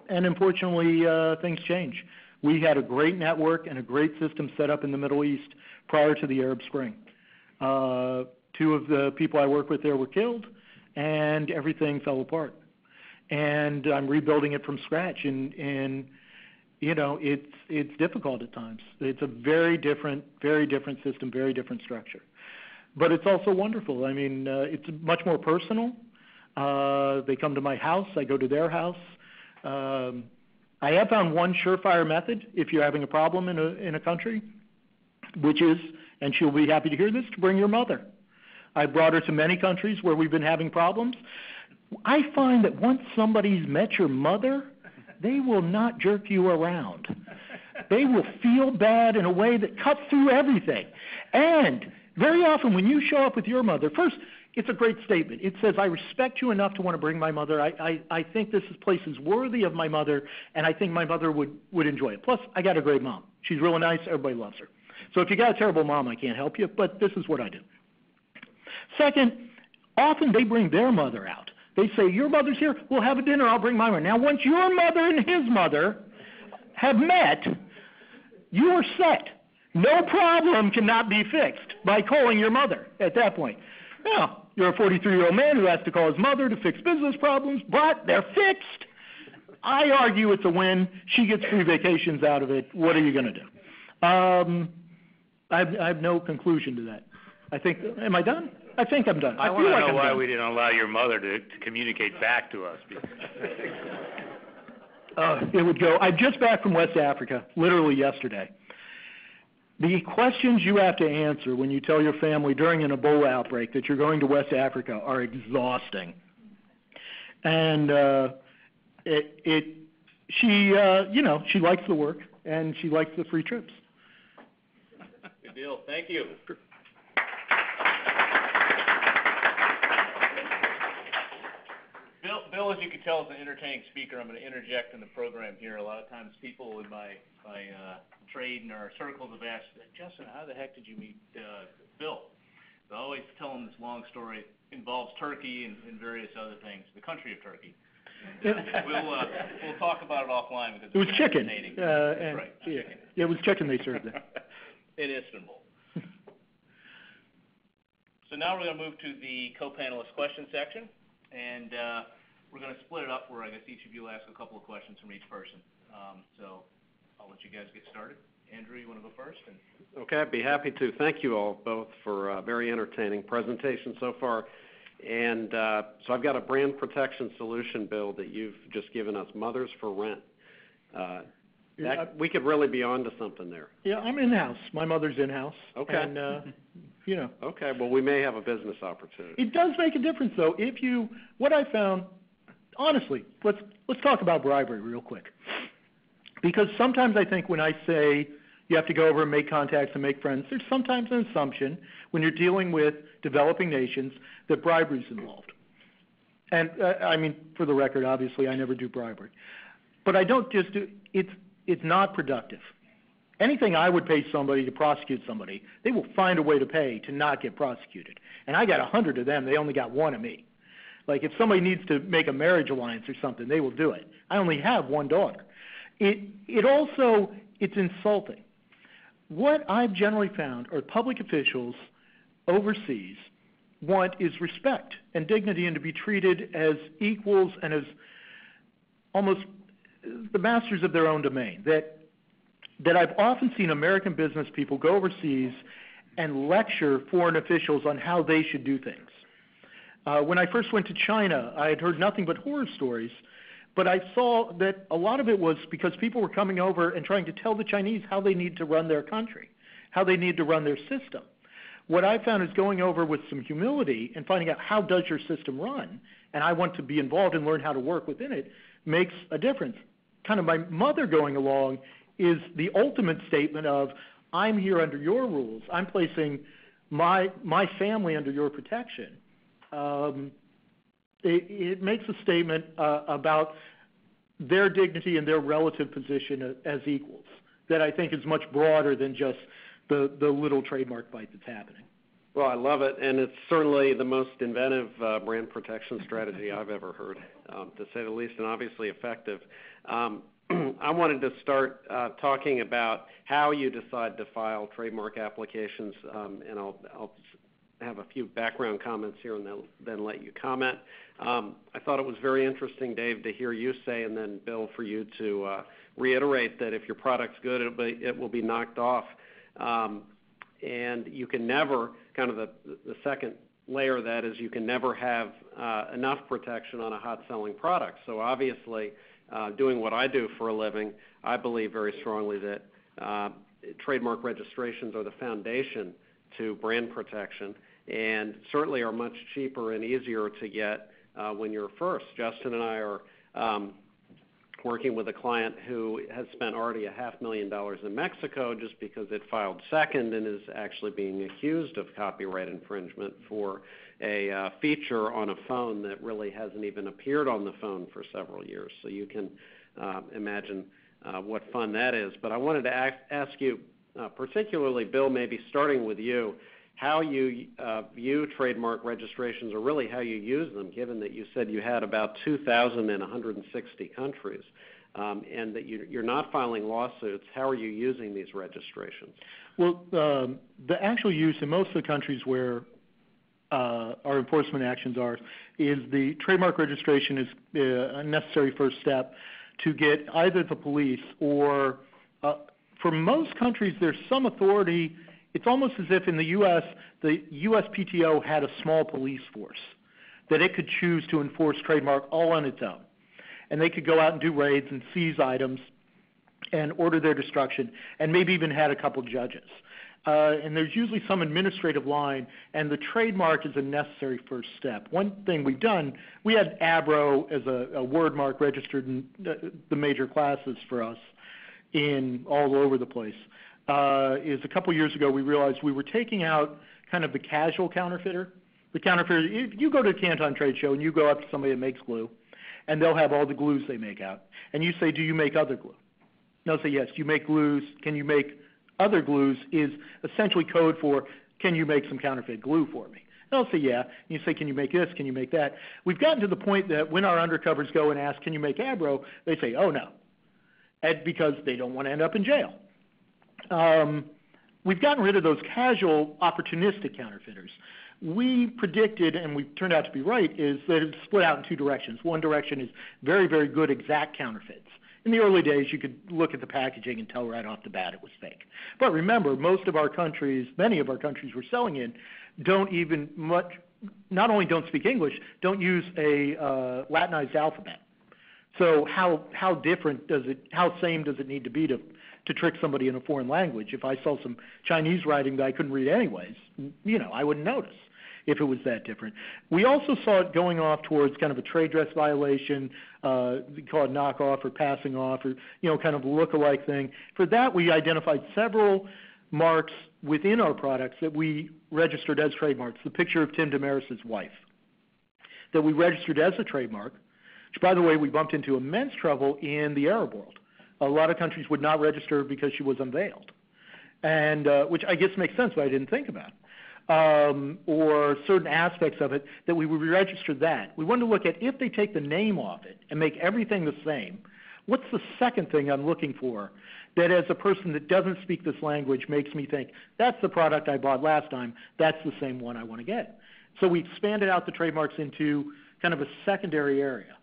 and unfortunately things change. We had a great network and a great system set up in the Middle East prior to the Arab Spring. 2 of the people I work with there were killed, and everything fell apart. And I'm rebuilding it from scratch, and it's difficult at times. It's a very different system, very different structure. But it's also wonderful. I mean, it's much more personal. They come to my house. I go to their house. I have found one surefire method if you're having a problem in a country, which is, and she'll be happy to hear this, to bring your mother. I brought her to many countries where we've been having problems. I find that once somebody's met your mother, they will not jerk you around. They will feel bad in a way that cuts through everything. And very often when you show up with your mother, first, it's a great statement. It says, I respect you enough to want to bring my mother. I think this place is worthy of my mother, and I think my mother would enjoy it. Plus, I got a great mom. She's really nice. Everybody loves her. So if you got a terrible mom, I can't help you, but this is what I do. Second, often they bring their mother out. They say, your mother's here, we'll have a dinner, I'll bring my mother. Now, once your mother and his mother have met, you are set. No problem cannot be fixed by calling your mother at that point. Yeah, you're a 43-year-old man who has to call his mother to fix business problems, but they're fixed. I argue it's a win. She gets free vacations out of it. What are you going to do? I have no conclusion to that. Am I done? I think I'm done. I want to know why we didn't allow your mother to communicate back to us. It would go. I'm just back from West Africa, literally yesterday. The questions you have to answer when you tell your family during an Ebola outbreak that you're going to West Africa are exhausting. And she likes the work and she likes the free trips. Good deal. Thank you. Bill, as you can tell, is an entertaining speaker. I'm going to interject in the program here. A lot of times people in my trade and our circles have asked, Justin, how the heck did you meet Bill? So I always tell them this long story. It involves Turkey and various other things, the country of Turkey. We'll talk about it offline because it was chicken. That's right. Yeah, it was chicken they served there. In Istanbul. So now we're going to move to the co-panelist question section, and we're going to split it up where I guess each of you will ask a couple of questions from each person. So I'll let you guys get started. Andrew, you want to go first? Okay, I'd be happy to. Thank you all both for a very entertaining presentation so far. And so I've got a brand protection solution, Bill, that you've just given us, Mothers for Rent. We could really be on to something there. Yeah, I'm in-house. My mother's in-house. Okay. And, Okay, well, we may have a business opportunity. It does make a difference, though. What I found, honestly, let's talk about bribery real quick. Because sometimes I think when I say you have to go over and make contacts and make friends, there's sometimes an assumption when you're dealing with developing nations that bribery is involved. And, for the record, obviously, I never do bribery. But I don't just do it's not productive. Anything I would pay somebody to prosecute somebody, they will find a way to pay to not get prosecuted. And I got 100 of them, they only got 1 of me. Like if somebody needs to make a marriage alliance or something, they will do it. I only have 1 daughter. It's insulting. What I've generally found are public officials overseas want is respect and dignity and to be treated as equals and as almost the masters of their own domain. That I've often seen American business people go overseas and lecture foreign officials on how they should do things. When I first went to China, I had heard nothing but horror stories, but I saw that a lot of it was because people were coming over and trying to tell the Chinese how they need to run their country, how they need to run their system. What I found is going over with some humility and finding out how does your system run, and I want to be involved and learn how to work within it, makes a difference. Kind of my mother going along is the ultimate statement of, I'm here under your rules. I'm placing my family under your protection. It makes a statement about their dignity and their relative position as equals that I think is much broader than just the little trademark fight that's happening. Well, I love it, and it's certainly the most inventive brand protection strategy I've ever heard, to say the least, and obviously effective. I wanted to start talking about how you decide to file trademark applications, and I'll have a few background comments here and then let you comment. I thought it was very interesting, Dave, to hear you say, and then Bill, for you to reiterate that if your product's good, it will be knocked off. And you can never, kind of the second layer of that is you can never have enough protection on a hot-selling product. So obviously, doing what I do for a living, I believe very strongly that trademark registrations are the foundation to brand protection and certainly are much cheaper and easier to get when you're first. Justin and I are working with a client who has spent already $500,000 in Mexico just because it filed second and is actually being accused of copyright infringement for a feature on a phone that really hasn't even appeared on the phone for several years. So you can imagine what fun that is. But I wanted to ask you, particularly, Bill, maybe starting with you, how you view trademark registrations, or really how you use them, given that you said you had about 2,000 in 160 countries, and that you're not filing lawsuits. How are you using these registrations? Well, the actual use in most of the countries where our enforcement actions are, is the trademark registration is a necessary first step to get either the police or, for most countries, there's some authority. It's almost as if in the U.S., the USPTO had a small police force that it could choose to enforce trademark all on its own. And they could go out and do raids and seize items and order their destruction, and maybe even had a couple judges. And there's usually some administrative line, and the trademark is a necessary first step. One thing we've done, we had ABRO as a word mark registered in the major classes for us in all over the place. Is a couple years ago we realized we were taking out kind of the casual counterfeiter. The counterfeiter, if you go to a Canton trade show and you go up to somebody that makes glue, and they'll have all the glues they make out, and you say, do you make other glue? And they'll say, yes. You make glues. Can you make other glues is essentially code for, can you make some counterfeit glue for me? And they'll say, yeah. And you say, can you make this? Can you make that? We've gotten to the point that when our undercovers go and ask, can you make ABRO? They say, oh, no, and because they don't want to end up in jail. We've gotten rid of those casual, opportunistic counterfeiters. We predicted, and we turned out to be right, is that it's split out in two directions. One direction is very, very good exact counterfeits. In the early days, you could look at the packaging and tell right off the bat it was fake. But remember, most of our countries, many of our countries we're selling in, don't even much, not only don't speak English, don't use a Latinized alphabet. So how different does it, how same does it need to be to trick somebody in a foreign language? If I saw some Chinese writing that I couldn't read anyways, I wouldn't notice if it was that different. We also saw it going off towards kind of a trade dress violation, we call it knockoff or passing off, or kind of a look-alike thing. For that, we identified several marks within our products that we registered as trademarks. The picture of Tim Damaris's wife that we registered as a trademark, which, by the way, we bumped into immense trouble in the Arab world. A lot of countries would not register because she was unveiled, and which I guess makes sense, but I didn't think about. Or certain aspects of it that we would register that. We wanted to look at if they take the name off it and make everything the same, what's the second thing I'm looking for that as a person that doesn't speak this language makes me think, that's the product I bought last time, that's the same one I want to get. So we expanded out the trademarks into kind of a secondary area,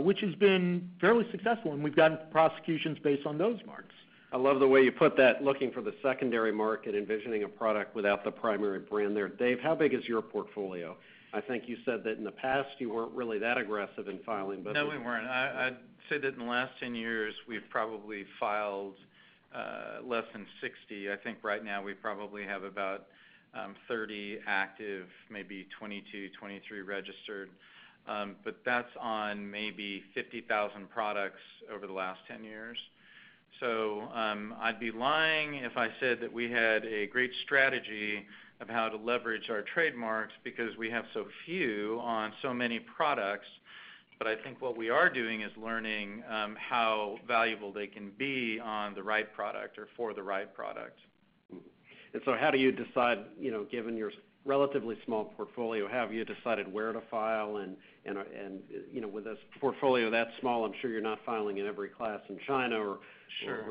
which has been fairly successful, and we've gotten prosecutions based on those marks. I love the way you put that, looking for the secondary market, envisioning a product without the primary brand there. Dave, how big is your portfolio? I think you said that in the past you weren't really that aggressive in filing. But no, we weren't. I'd say that in the last 10 years we've probably filed less than 60. I think right now we probably have about 30 active, maybe 22, 23 registered. But that's on maybe 50,000 products over the last 10 years. So I'd be lying if I said that we had a great strategy of how to leverage our trademarks because we have so few on so many products. But I think what we are doing is learning how valuable they can be on the right product or for the right product. And so how do you decide, given your relatively small portfolio, how have you decided where to file? And with this portfolio that small, I'm sure you're not filing in every class in China or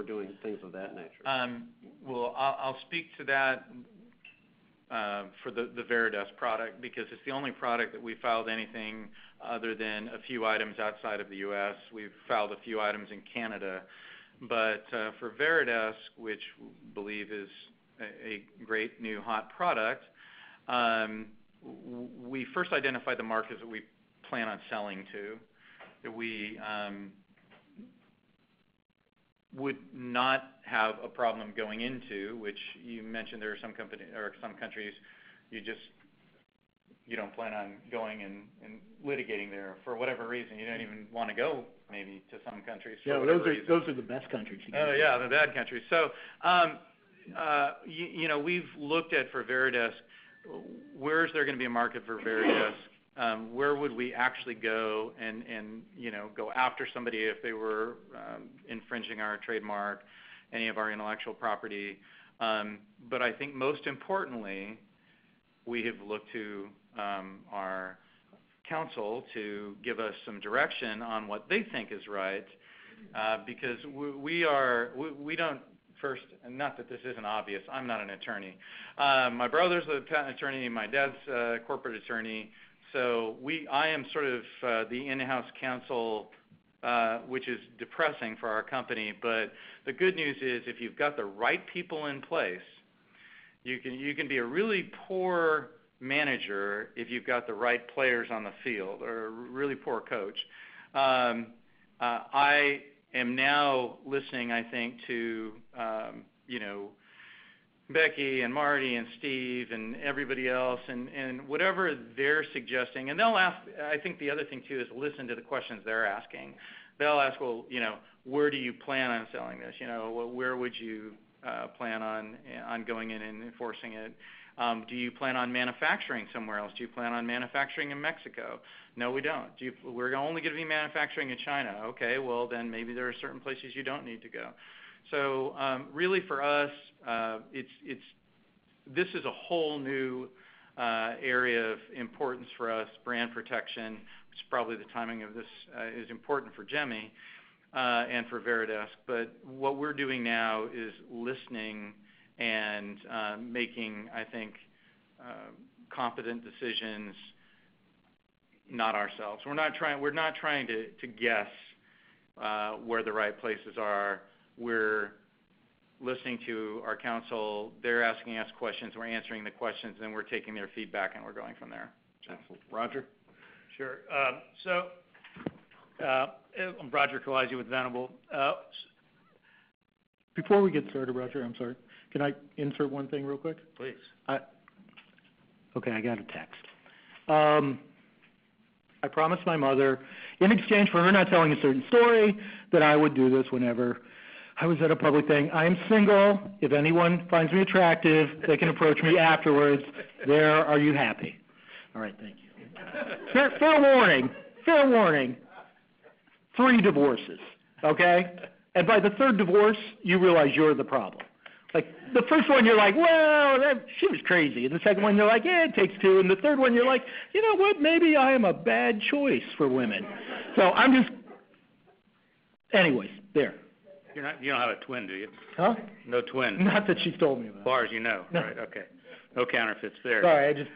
doing things of that nature. Well, I'll speak to that for the Veridesk product because it's the only product that we filed anything other than a few items outside of the U.S. We've filed a few items in Canada. But for Veridesk, which we believe is a great new hot product, we first identified the markets that we plan on selling to, that we would not have a problem going into, which you mentioned there are some countries you don't plan on going and litigating there for whatever reason. You don't even want to go maybe to some countries. Yeah, those are the best countries. Oh yeah, the bad countries. So we've looked at for Veridesk, where is there going to be a market for Veridesk? Where would we actually go and go after somebody if they were infringing our trademark, any of our intellectual property? But I think most importantly, we have looked to our counsel to give us some direction on what they think is right, because we don't first, and not that this isn't obvious, I'm not an attorney. My brother's a patent attorney, my dad's a corporate attorney, so I am sort of the in-house counsel, which is depressing for our company, but the good news is if you've got the right people in place, you can be a really poor manager if you've got the right players on the field, or a really poor coach. I am now listening, I think, to Becky and Marty and Steve and everybody else, and whatever they're suggesting. And they'll ask. I think the other thing too is listen to the questions they're asking. They'll ask, well, where do you plan on selling this? Where would you plan on going in and enforcing it? Do you plan on manufacturing somewhere else? Do you plan on manufacturing in Mexico? No, we don't. We're only going to be manufacturing in China. Okay, well, then maybe there are certain places you don't need to go. So really for us, this is a whole new area of importance for us, brand protection, which is probably the timing of this is important for Gemmy and for Veridesk. But what we're doing now is listening and making, I think, competent decisions, not ourselves. We're not trying to guess where the right places are. We're listening to our counsel. They're asking us questions. We're answering the questions, and we're taking their feedback, and we're going from there. Excellent. Roger? Sure. I'm Roger Colaizzi with Venable. Before we get started, Roger, I'm sorry. Can I insert one thing real quick? Please. Okay, I got a text. I promised my mother, in exchange for her not telling a certain story, that I would do this whenever I was at a public thing. I am single. If anyone finds me attractive, they can approach me afterwards. There, are you happy? All right, thank you. Fair warning. 3 divorces, okay? And by the 3rd divorce, you realize you're the problem. Like, the first one, you're like, well, she was crazy. And the second one, you're like, yeah, it takes 2. And the third one, you're like, you know what, maybe I am a bad choice for women. So I'm just, anyways, there. You don't have a twin, do you? Huh? No twin. Not that she's told me about. As far as you know. No. Right, okay. No counterfeits there. Sorry, I just...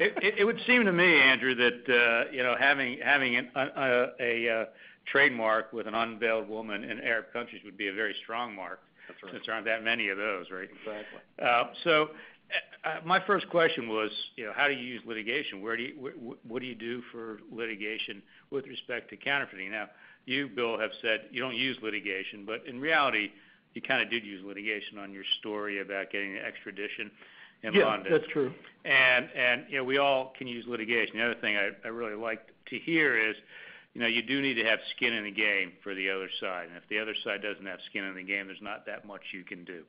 It would seem to me, Andrew, that having a trademark with an unveiled woman in Arab countries would be a very strong mark. That's right. Since there aren't that many of those, right? Exactly. My first question was, how do you use litigation? What do you do for litigation with respect to counterfeiting? Now, you, Bill, have said you don't use litigation, but in reality, you kind of did use litigation on your story about getting the extradition in London. Yeah, that's true. And we all can use litigation. The other thing I really like to hear is, you do need to have skin in the game for the other side. And if the other side doesn't have skin in the game, there's not that much you can do.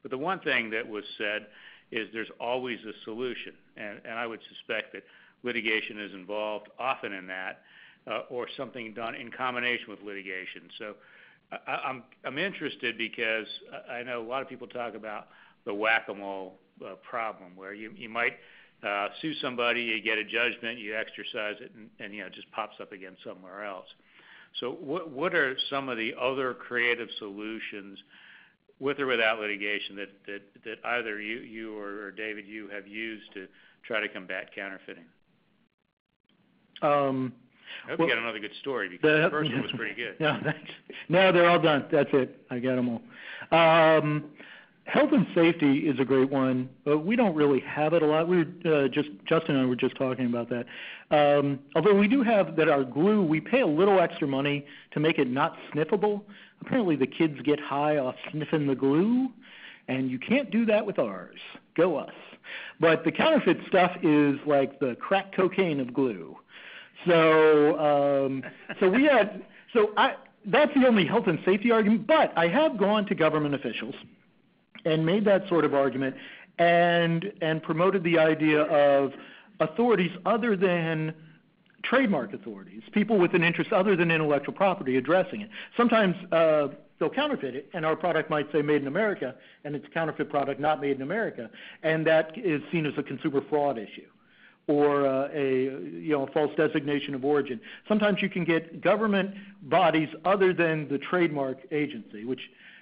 But the one thing that was said is there's always a solution. And I would suspect that litigation is involved often in that, or something done in combination with litigation. So I'm interested because I know a lot of people talk about the whack-a-mole problem, where you might sue somebody, you get a judgment, you exercise it, and it just pops up again somewhere else. So what are some of the other creative solutions, with or without litigation, that either you or David, you have used to try to combat counterfeiting? I hope you got another good story, because the first one was pretty good. No, thanks. No, they're all done. That's it. I got them all. Health and safety is a great one, but we don't really have it a lot. Justin and I were just talking about that. Although we do have that our glue, we pay a little extra money to make it not sniffable. Apparently the kids get high off sniffing the glue, and you can't do that with ours. Go us. But the counterfeit stuff is like the crack cocaine of glue. That's the only health and safety argument, but I have gone to government officials and made that sort of argument and promoted the idea of authorities other than trademark authorities, people with an interest other than intellectual property addressing it. Sometimes they'll counterfeit it, and our product might say made in America, and it's a counterfeit product not made in America, and that is seen as a consumer fraud issue, or a false designation of origin. Sometimes you can get government bodies other than the trademark agency, which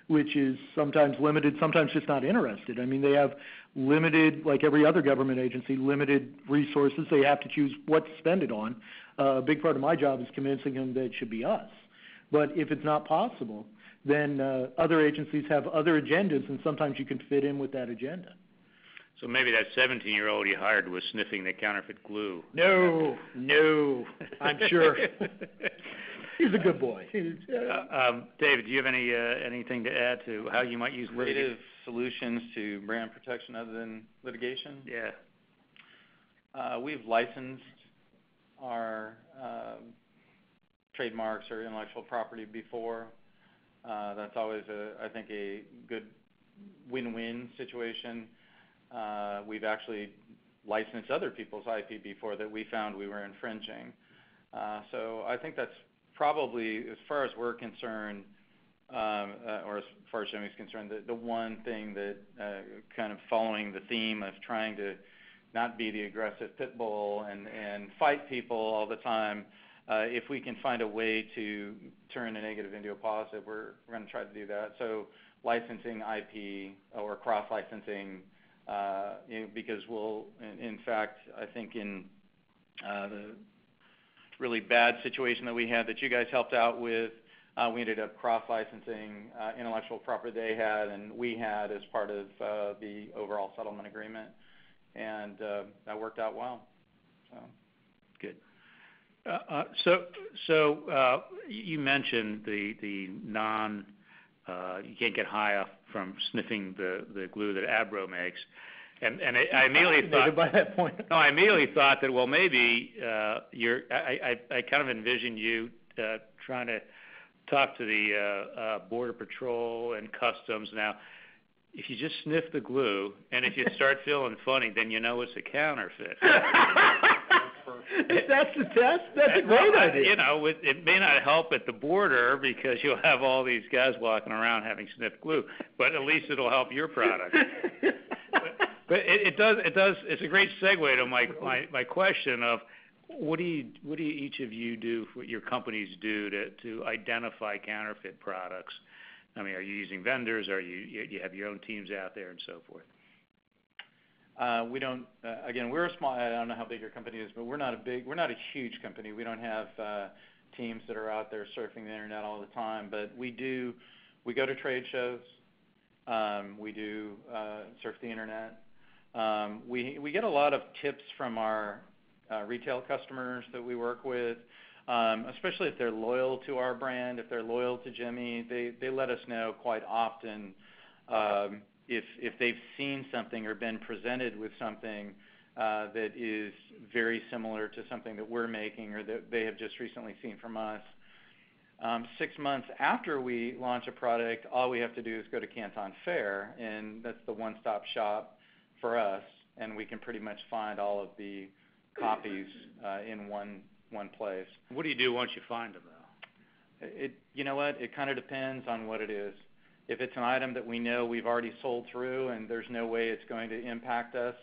which is sometimes limited, sometimes just not interested. I mean, they have limited, like every other government agency, limited resources. They have to choose what to spend it on. A big part of my job is convincing them that it should be us. But if it's not possible, then other agencies have other agendas, and sometimes you can fit in with that agenda. So maybe that 17-year-old you hired was sniffing the counterfeit glue. No, I'm sure. He's a good boy. David, do you have anything to add to how you might use Creative solutions to brand protection other than litigation? Yeah. We've licensed our trademarks or intellectual property before. That's always, I think, a good win-win situation. We've actually licensed other people's IP before that we found we were infringing. So I think that's probably, as far as we're concerned, or as far as Gemmy's concerned, the one thing that kind of following the theme of trying to not be the aggressive pit bull and fight people all the time, if we can find a way to turn a negative into a positive, we're going to try to do that. So licensing IP or cross-licensing, because we'll, in fact, I think in the really bad situation that we had that you guys helped out with, we ended up cross-licensing intellectual property they had and we had as part of the overall settlement agreement, and that worked out well. So. Good. You mentioned the non, you can't get high off from sniffing the glue that ABRO makes, and I immediately thought by that point. No, I immediately thought that, well, maybe I kind of envisioned you trying to talk to the Border Patrol and Customs. Now, if you just sniff the glue and if you start feeling funny, then you know it's a counterfeit. If that's the test, that's a great idea. You know, it may not help at the border because you'll have all these guys walking around having sniffed glue, but at least it'll help your product. But it does. It's a great segue to my question of what do each of you do, what your companies do to identify counterfeit products? I mean, are you using vendors? Are you have your own teams out there and so forth? We don't. Again, we're a small. I don't know how big your company is, but we're not a huge company. We don't have teams that are out there surfing the internet all the time. But we do. We go to trade shows. We do surf the internet. We get a lot of tips from our retail customers that we work with, especially if they're loyal to our brand, if they're loyal to Gemmy. They let us know quite often if they've seen something or been presented with something that is very similar to something that we're making or that they have just recently seen from us. 6 months after we launch a product, all we have to do is go to Canton Fair, and that's the one-stop shop for us, and we can pretty much find all of the copies in one place. What do you do once you find them, though? You know what? It kind of depends on what it is. If it's an item that we know we've already sold through and there's no way it's going to impact us,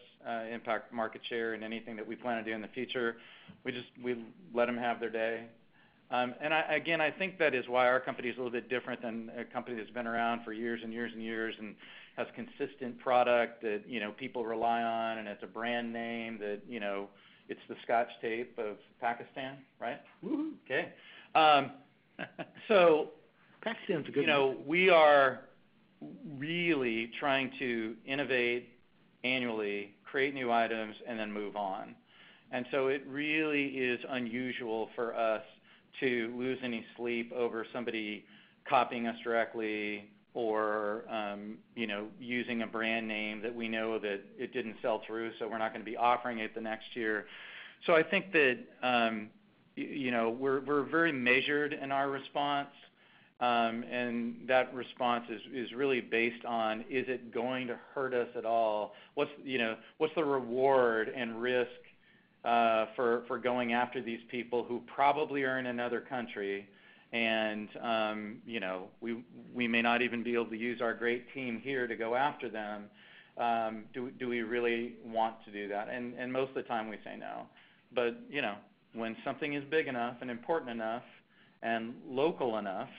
impact market share and anything that we plan to do in the future, we let them have their day. And I think that is why our company is a little bit different than a company that's been around for years and years and years and has consistent product that, you know, people rely on, and it's a brand name that, you know, it's the Scotch tape of Pakistan, right? Woo-hoo. Okay. So, Pakistan's a good you know, we are really trying to innovate annually, create new items, and then move on. And so it really is unusual for us to lose any sleep over somebody copying us directly or, you know, using a brand name that we know that it didn't sell through, so we're not going to be offering it the next year. So I think that, you know, we're very measured in our response, and that response is really based on, is it going to hurt us at all? What's the reward and risk for going after these people who probably are in another country, and you know, we may not even be able to use our great team here to go after them. Do we really want to do that? And most of the time we say no. But you know, when something is big enough and important enough and local enough,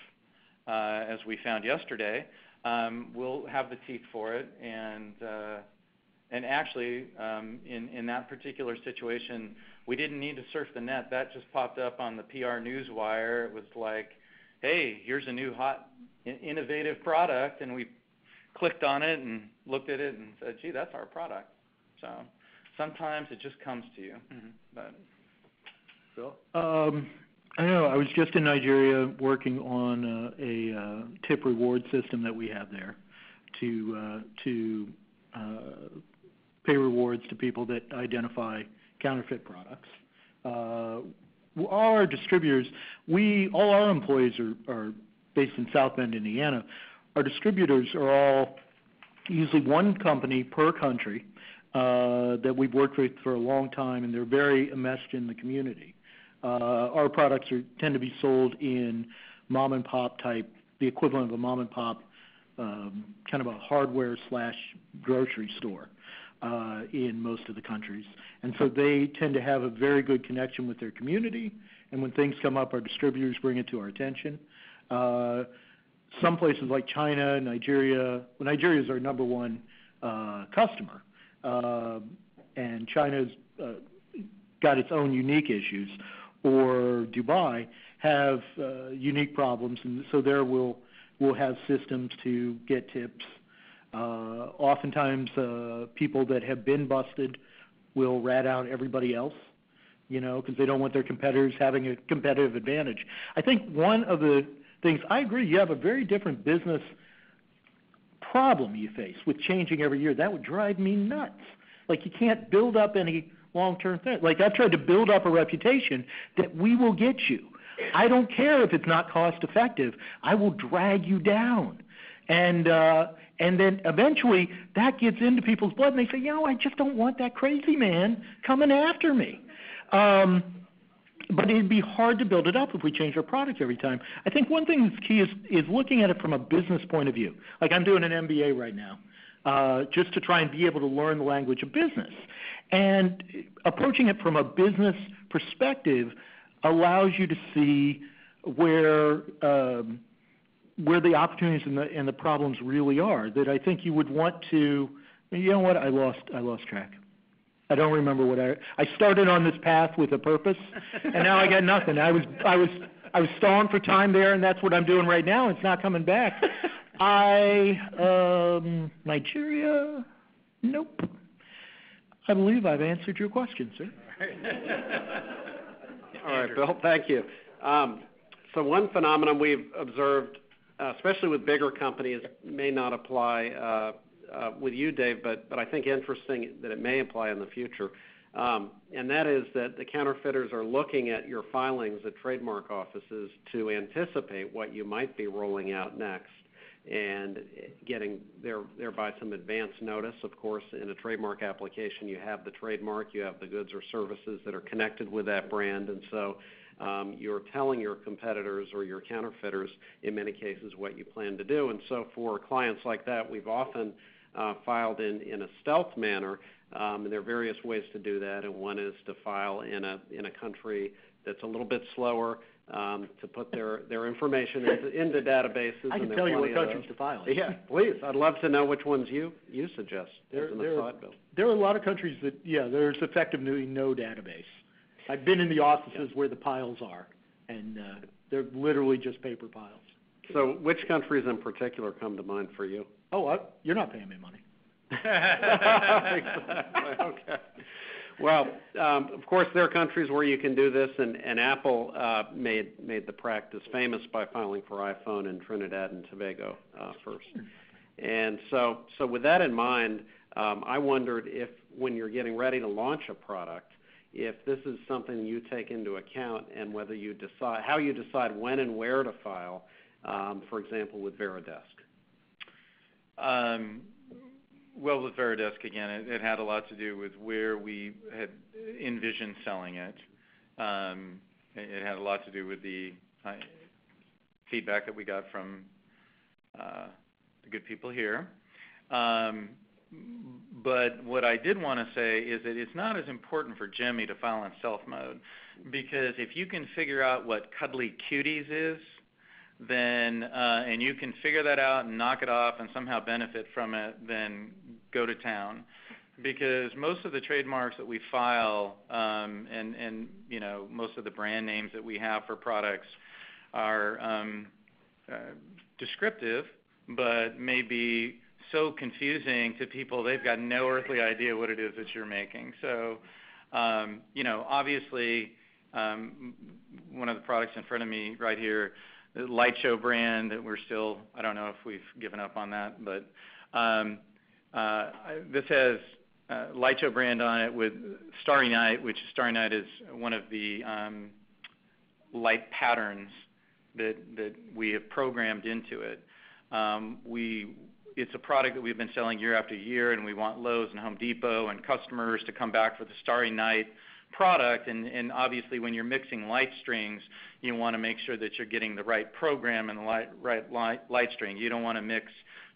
as we found yesterday, we'll have the teeth for it. And actually, in that particular situation, we didn't need to surf the net. That just popped up on the PR news wire. It was like, hey, here's a new hot, innovative product, and we clicked on it and looked at it and said, gee, that's our product. So sometimes it just comes to you. But Phil? I know. I was just in Nigeria working on a tip reward system that we have there to pay rewards to people that identify counterfeit products. All our distributors, all our employees are based in South Bend, Indiana. Our distributors are all usually one company per country that we've worked with for a long time, and they're very enmeshed in the community. Our products tend to be sold in mom and pop type, the equivalent of a mom and pop, kind of a hardware / grocery store in most of the countries. And so they tend to have a very good connection with their community, and when things come up, our distributors bring it to our attention. Some places like China, Nigeria, well, Nigeria is our number one customer, and China's got its own unique issues, or Dubai have unique problems, and so there we'll have systems to get tips. Oftentimes, people that have been busted will rat out everybody else, because they don't want their competitors having a competitive advantage. I think one of the things, I agree, you have a very different business problem you face with changing every year. That would drive me nuts. Like, you can't build up any long-term thing. Like, I've tried to build up a reputation that we will get you. I don't care if it's not cost-effective. I will drag you down. And then eventually that gets into people's blood, and they say, I just don't want that crazy man coming after me. But it'd be hard to build it up if we change our product every time. I think one thing that's key is looking at it from a business point of view. Like, I'm doing an MBA right now, just to try and be able to learn the language of business. And approaching it from a business perspective allows you to see where the opportunities and the problems really are. That I think you would want to. You know what? I lost track. I don't remember what I started on this path with a purpose, and now I got nothing. I was stalling for time there, and that's what I'm doing right now. It's not coming back. Nigeria? Nope. I believe I've answered your question, sir. All right, Bill, thank you. So one phenomenon we've observed, especially with bigger companies, may not apply with you, Dave, but I think interesting that it may apply in the future, and that is that the counterfeiters are looking at your filings at trademark offices to anticipate what you might be rolling out next, and getting thereby some advance notice. Of course, in a trademark application, you have the trademark, you have the goods or services that are connected with that brand, and so you're telling your competitors or your counterfeiters, in many cases, what you plan to do. And so for clients like that, we've often filed in a stealth manner, and there are various ways to do that, and one is to file in a country that's a little bit slower, to put their information into databases. I can tell you what countries to file in. Yeah, please. I'd love to know which ones you suggest. There are a lot of countries that, there's effectively no database. I've been in the offices where the piles are, and they're literally just paper piles. So which countries in particular come to mind for you? Oh, you're not paying me money. Exactly. Okay. Well, of course, there are countries where you can do this, and Apple made the practice famous by filing for iPhone in Trinidad and Tobago first. And so with that in mind, I wondered if, when you're getting ready to launch a product, if this is something you take into account, and whether you decide how you decide when and where to file, for example, with Veridesk. Well, with Veridesk, again, it had a lot to do with where we had envisioned selling it. It had a lot to do with the feedback that we got from the good people here. But what I did want to say is that it's not as important for Gemmy to file in stealth mode, because if you can figure out what cuddly cuties is, then and you can figure that out and knock it off and somehow benefit from it, then go to town. Because most of the trademarks that we file and you know, most of the brand names that we have for products are descriptive, but may be so confusing to people they've got no earthly idea what it is that you're making. So, you know, obviously, one of the products in front of me right here, the Light Show brand, that we're still, I don't know if we've given up on that, but this has Light Show brand on it with Starry Night, which Starry Night is one of the light patterns that we have programmed into it. It's a product that we've been selling year after year, and we want Lowe's and Home Depot and customers to come back for the Starry Night product. And obviously, when you're mixing light strings, you want to make sure that you're getting the right program and the right light string. You don't want to mix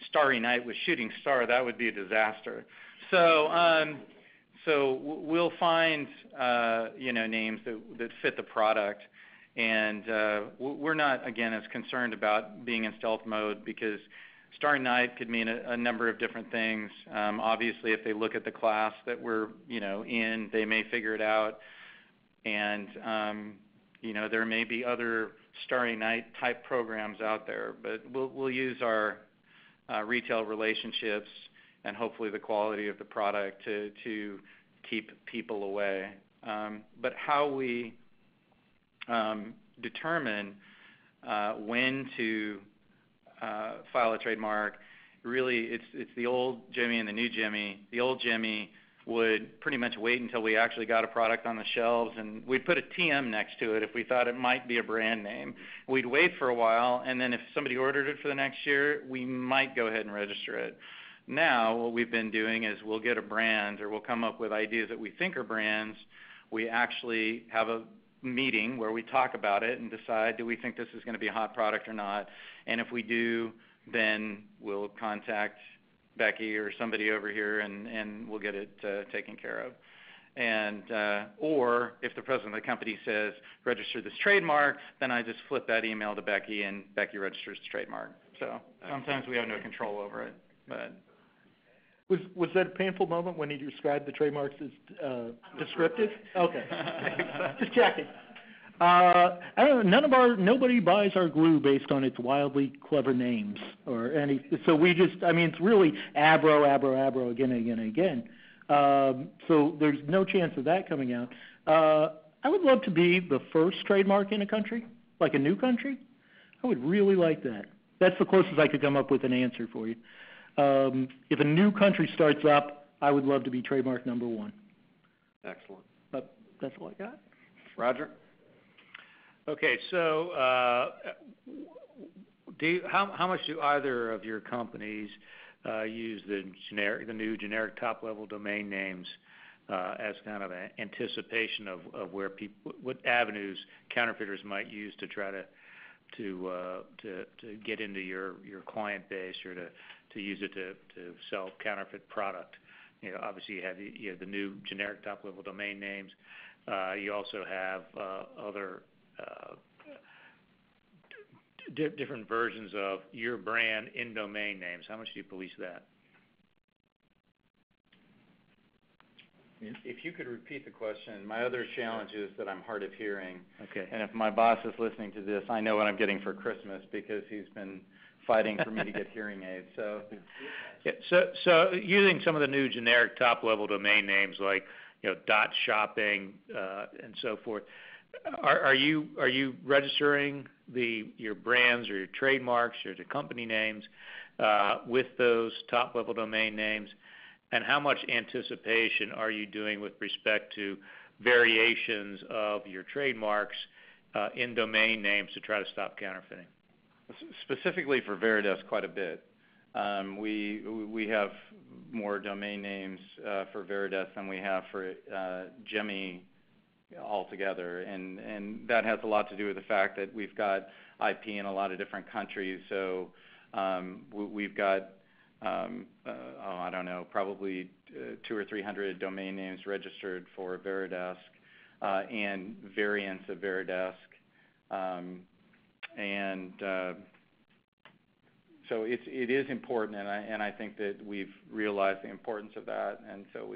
Starry Night with Shooting Star. That would be a disaster. So we'll find you know, names that fit the product. And we're not, again, as concerned about being in stealth mode, because Starry Night could mean a number of different things. Obviously, if they look at the class that we're, you know, in, they may figure it out. And, you know, there may be other Starry Night type programs out there, but we'll use our retail relationships and hopefully the quality of the product to keep people away. But how we determine when to file a trademark, really it's the old Gemmy and the new Gemmy. The old Gemmy would pretty much wait until we actually got a product on the shelves, and we'd put a TM next to it if we thought it might be a brand name. We'd wait for a while, and then if somebody ordered it for the next year, we might go ahead and register it. Now what we've been doing is we'll get a brand, or we'll come up with ideas that we think are brands. We actually have a meeting where we talk about it and decide, do we think this is going to be a hot product or not? And if we do, then we'll contact Becky or somebody over here, and we'll get it taken care of. And or if the president of the company says register this trademark, then I just flip that email to Becky, and Becky registers the trademark. So sometimes we have no control over it. But Was that a painful moment when he described the trademarks as descriptive? Okay. Just checking. I don't know, nobody buys our glue based on its wildly clever names or any, so we just, I mean, it's really ABRO again and again and again. So there's no chance of that coming out. I would love to be the first trademark in a country, like a new country. I would really like that. That's the closest I could come up with an answer for you. If a new country starts up, I would love to be trademark number one. Excellent. But that's all I got. Roger? Okay, so how much do either of your companies use the new generic top-level domain names as kind of an anticipation of where what avenues counterfeiters might use to try to get into your client base, or to use it to sell counterfeit product? You know, obviously you have the new generic top-level domain names. You also have other different versions of your brand in domain names. How much do you police that? if you could repeat the question. My other challenge is that I'm hard of hearing. Okay. And if my boss is listening to this, I know what I'm getting for Christmas, because he's been fighting for me to get hearing aids. So, yeah, so using some of the new generic top-level domain names like, you know, dot shopping and so forth, are you registering your brands or your trademarks or the company names with those top-level domain names? And how much anticipation are you doing with respect to variations of your trademarks in domain names to try to stop counterfeiting? Specifically for Veridesk, quite a bit. We have more domain names for Veridesk than we have for Gemmy altogether, and that has a lot to do with the fact that we've got IP in a lot of different countries. So we've got I don't know, probably 200 or 300 domain names registered for Veridesk and variants of Veridesk. And so it is important, and I think that we've realized the importance of that, and so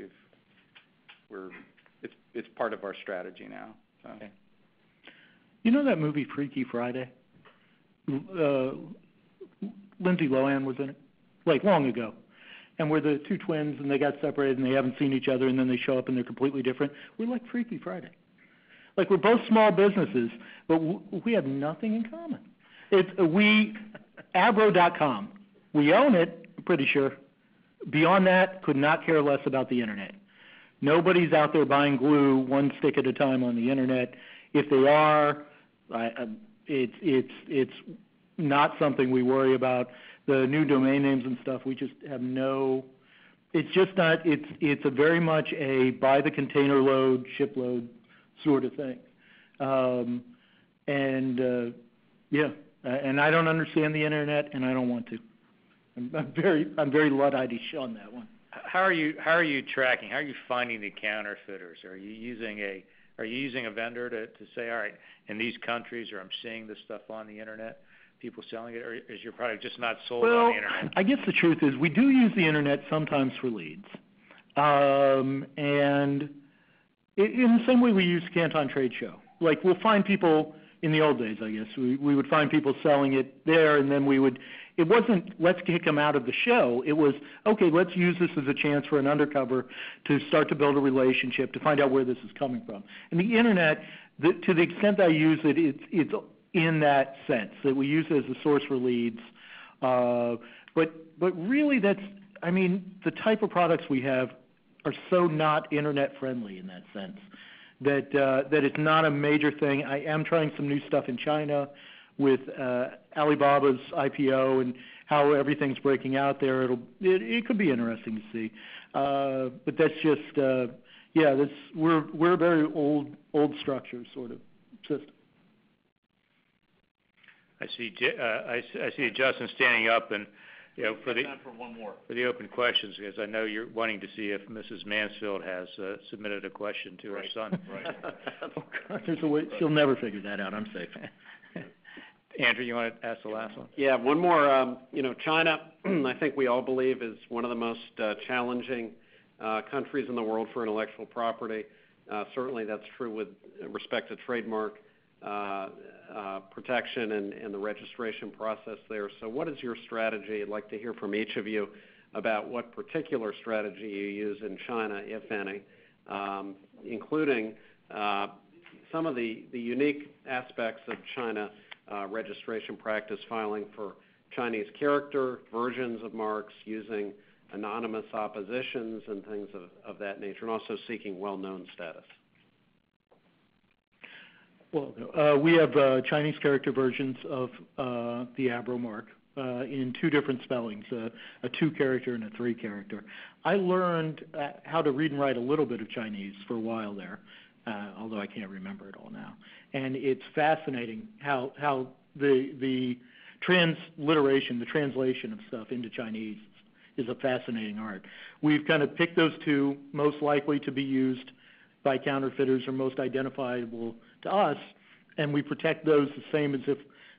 it's part of our strategy now. So. Okay. You know that movie Freaky Friday? Lindsay Lohan was in it, like long ago, and we're the two twins, and they got separated, and they haven't seen each other, and then they show up, and they're completely different. We're like Freaky Friday. Like, we're both small businesses, but we have nothing in common. ABRO.com. We own it, I'm pretty sure. Beyond that, could not care less about the Internet. Nobody's out there buying glue one stick at a time on the Internet. If they are, it's not something we worry about. The new domain names and stuff, we just have no. It's just not. It's a very much a buy the container load, ship load sort of thing. And I don't understand the Internet, and I don't want to. I'm very Luddite-ish on that one. How are you tracking? How are you finding the counterfeiters? Are you using a vendor to say, all right, in these countries, or I'm seeing this stuff on the Internet, people selling it, or is your product just not sold on the Internet? Well, I guess the truth is we do use the Internet sometimes for leads, and in the same way we use Canton Trade Show. Like, we'll find people in the old days, I guess. We would find people selling it there, and then it wasn't, let's kick them out of the show. It was, okay, let's use this as a chance for an undercover to start to build a relationship, to find out where this is coming from. And the Internet, to the extent I use it, it's in that sense, that we use it as a source for leads. But really the type of products we have are so not Internet friendly in that sense. That it's not a major thing. I am trying some new stuff in China with Alibaba's IPO and how everything's breaking out there. It could be interesting to see, but that's just we're a very old structure sort of system. I see Justin standing up, and for the time for one more. For the open questions, because I know you're wanting to see if Mrs. Mansfield has submitted a question to her son. Right. Oh God, there's a way. She'll never figure that out. I'm safe. Andrew, you want to ask the last one? Yeah, one more. China, I think we all believe, is one of the most challenging countries in the world for intellectual property. Certainly that's true with respect to trademark protection and the registration process there. So what is your strategy? I'd like to hear from each of you about what particular strategy you use in China, if any, including some of the unique aspects of China registration practice, filing for Chinese character versions of marks, using anonymous oppositions and things of that nature, and also seeking well-known status. Well, we have Chinese character versions of the ABRO mark in two different spellings, a 2-character and a 3-character. I learned how to read and write a little bit of Chinese for a while there, although I can't remember it all now. And it's fascinating how the transliteration, the translation of stuff into Chinese is a fascinating art. We've kind of picked those two most likely to be used by counterfeiters or most identifiable to us, and we protect those the same as if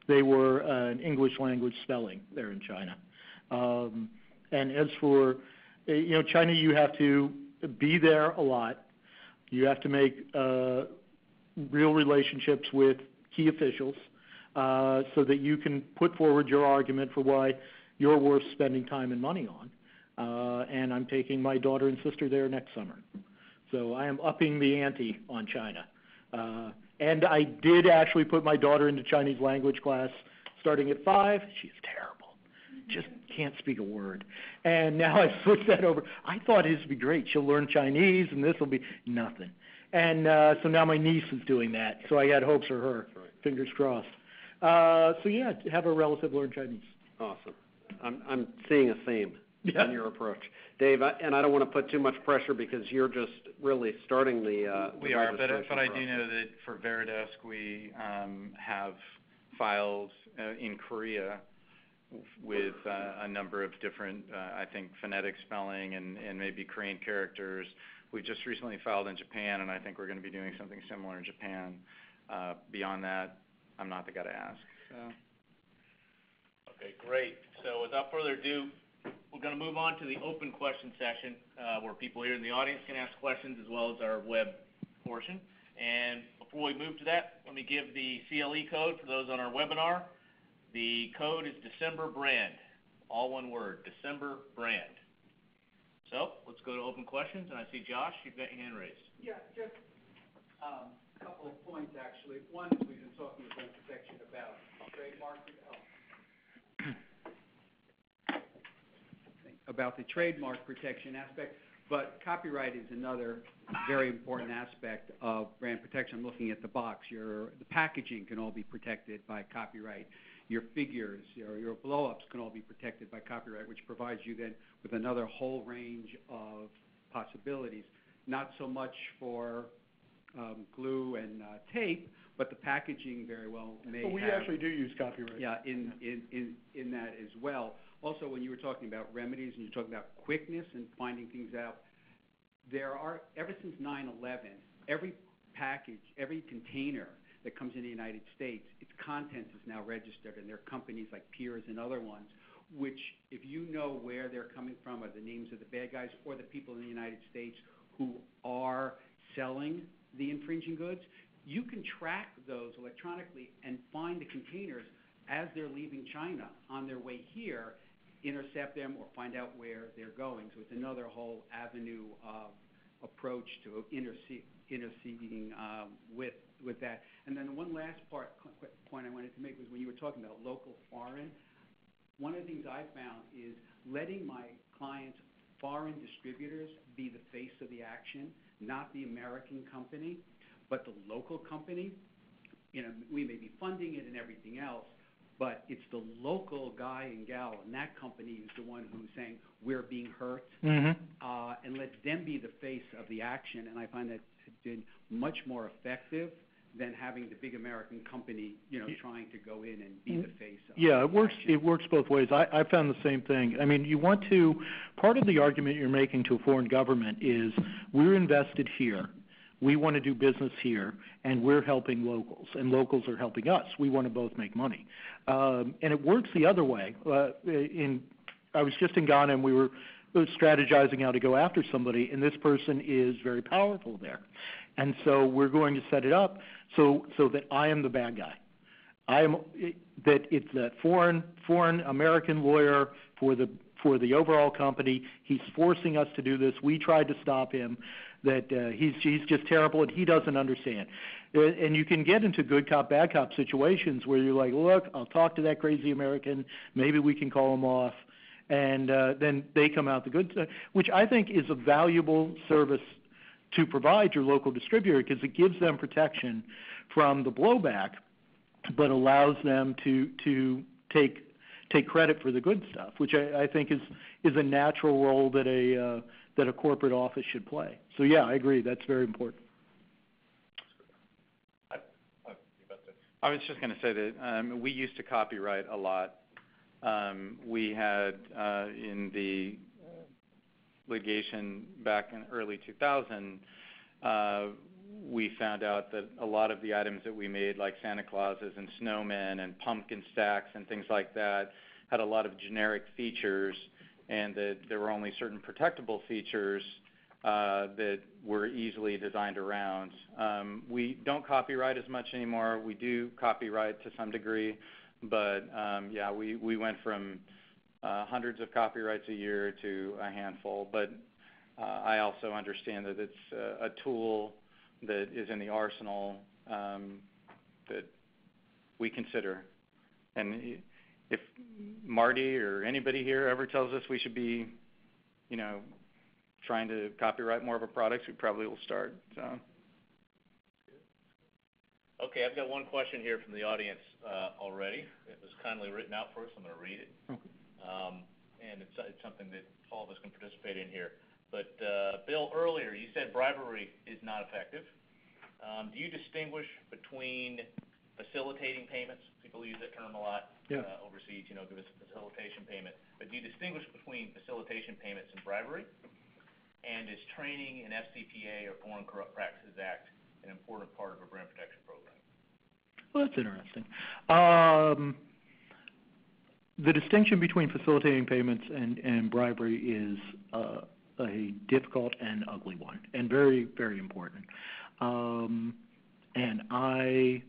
they were an English language spelling there in China. And as for, China, you have to be there a lot. You have to make real relationships with key officials so that you can put forward your argument for why you're worth spending time and money on. And I'm taking my daughter and sister there next summer. So I am upping the ante on China. And I did actually put my daughter into Chinese language class starting at 5. She's terrible. Just can't speak a word. And now I've switched that over. I thought this would be great. She'll learn Chinese, and this will be nothing. And so now my niece is doing that. So I got hopes for her. Fingers crossed. Have a relative learn Chinese. Awesome. I'm seeing a theme in your approach. Dave, and I don't want to put too much pressure because you're just really starting the We are, but registration I process. do know that for Veridesk we have filed in Korea with a number of different, I think, phonetic spelling and maybe Korean characters. We just recently filed in Japan, and I think we're going to be doing something similar in Japan. Beyond that, I'm not the guy to ask. So. Okay, great. So without further ado, we're going to move on to the open question session, where people here in the audience can ask questions as well as our web portion. And before we move to that, let me give the CLE code for those on our webinar. The code is December brand, all one word, December brand. So let's go to open questions, and I see Josh, you've got your hand raised. Yeah, just a couple of points, actually. One is we've been talking about protection about the trademark protection aspect, but copyright is another very important aspect of brand protection. I'm looking at the box. The packaging can all be protected by copyright. Your figures, your blow-ups can all be protected by copyright, which provides you then with another whole range of possibilities. Not so much for glue and tape, but the packaging very well may But we have, actually do use copyright. yeah, in that as well. Also, when you were talking about remedies and you're talking about quickness and finding things out, there are, ever since 9/11, every package, every container that comes in the United States, its contents is now registered, and there are companies like Piers and other ones, which, if you know where they're coming from, or the names of the bad guys, or the people in the United States who are selling the infringing goods, you can track those electronically and find the containers as they're leaving China on their way here, intercept them, or find out where they're going. So it's another whole avenue of approach to interceding with that. And then one last point I wanted to make was when you were talking about local foreign, one of the things I found is letting my clients' foreign distributors be the face of the action, not the American company, but the local company. You know, we may be funding it and everything else, but it's the local guy and gal, and that company is the one who's saying, we're being hurt, and let them be the face of the action. And I find that it's been much more effective than having the big American company, trying to go in and be the face of Yeah, the action. it works both ways. I found the same thing. I mean, part of the argument you're making to a foreign government is, we're invested here, we want to do business here, and we're helping locals, and locals are helping us. We want to both make money. And it works the other way. I was just in Ghana, and we were strategizing how to go after somebody, and this person is very powerful there. And so we're going to set it up so that I am the bad guy. That it's a foreign American lawyer for the overall company. He's forcing us to do this. We tried to stop him. That he's just terrible and he doesn't understand. And you can get into good cop, bad cop situations where you're like, look, I'll talk to that crazy American. Maybe we can call him off. And then they come out the good, which I think is a valuable service to provide your local distributor, because it gives them protection from the blowback, but allows them to take credit for the good stuff, which I think is a natural role that a corporate office should play. So yeah, I agree. That's very important. I was just going to say that we used to copyright a lot. We had in the litigation back in early 2000, we found out that a lot of the items that we made, like Santa Clauses and snowmen and pumpkin stacks and things like that, had a lot of generic features, and that there were only certain protectable features that were easily designed around. We don't copyright as much anymore. We do copyright to some degree, but yeah, we went from hundreds of copyrights a year to a handful. But I also understand that it's a tool that is in the arsenal that we consider. And if Marty or anybody here ever tells us we should be, trying to copyright more of our products, we probably will start. So. Okay, I've got one question here from the audience already. It was kindly written out for us. I'm going to read it. Okay. And it's something that all of us can participate in here. But Bill, earlier you said bribery is not effective. Do you distinguish between facilitating payments? People use that term a lot overseas, give us a facilitation payment. But do you distinguish between facilitation payments and bribery? And is training in FCPA or Foreign Corrupt Practices Act an important part of a brand protection program? Well, that's interesting. The distinction between facilitating payments and bribery is a difficult and ugly one, and very, very important. And I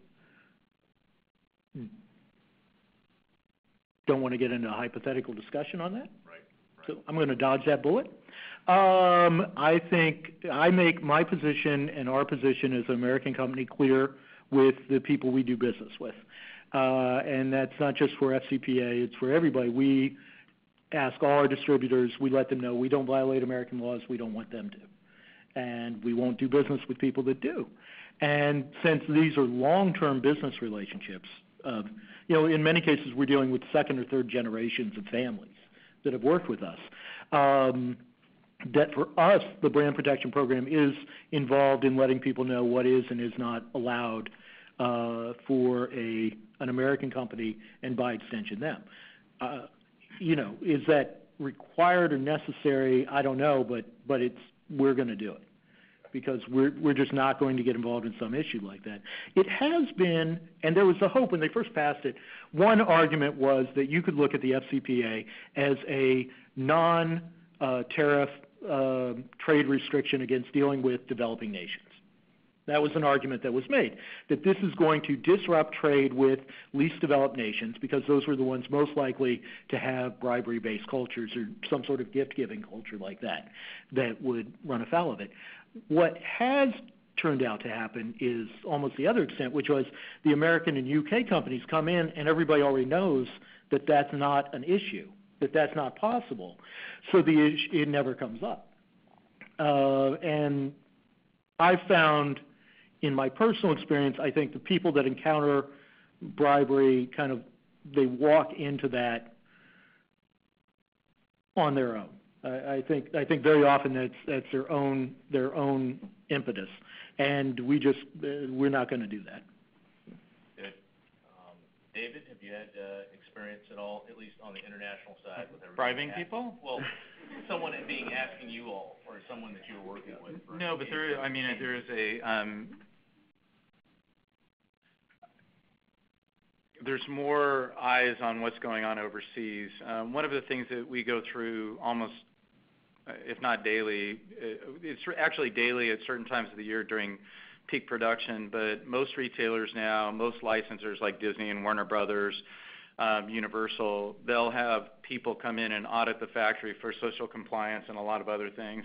don't want to get into a hypothetical discussion on that. Right. So I'm going to dodge that bullet. I think I make my position and our position as an American company clear with the people we do business with. And that's not just for FCPA, it's for everybody. We ask all our distributors, we let them know we don't violate American laws, we don't want them to. And we won't do business with people that do. And since these are long-term business relationships, in many cases we're dealing with second or third generations of families that have worked with us. That for us, the brand protection program is involved in letting people know what is and is not allowed for an American company and by extension them. Is that required or necessary? I don't know, but we're going to do it because we're just not going to get involved in some issue like that. It has been, and there was a hope when they first passed it. One argument was that you could look at the FCPA as a non-tariff trade restriction against dealing with developing nations. That was an argument that was made, that this is going to disrupt trade with least developed nations because those were the ones most likely to have bribery-based cultures or some sort of gift-giving culture like that would run afoul of it. What has turned out to happen is almost the other extent, which was the American and UK companies come in and everybody already knows that that's not an issue, that that's not possible. So it never comes up. And I've found in my personal experience, I think the people that encounter bribery they walk into that on their own. I think very often that's their own impetus, and we're not going to do that. Good. David, have you had experience at all, at least on the international side, with everything? Bribing people? Well, someone asking you all, or someone that you were working with. No, but there is there's more eyes on what's going on overseas. One of the things that we go through almost, if not daily, it's actually daily at certain times of the year during peak production, but most retailers now, most licensors like Disney and Warner Brothers, Universal, they'll have people come in and audit the factory for social compliance and a lot of other things.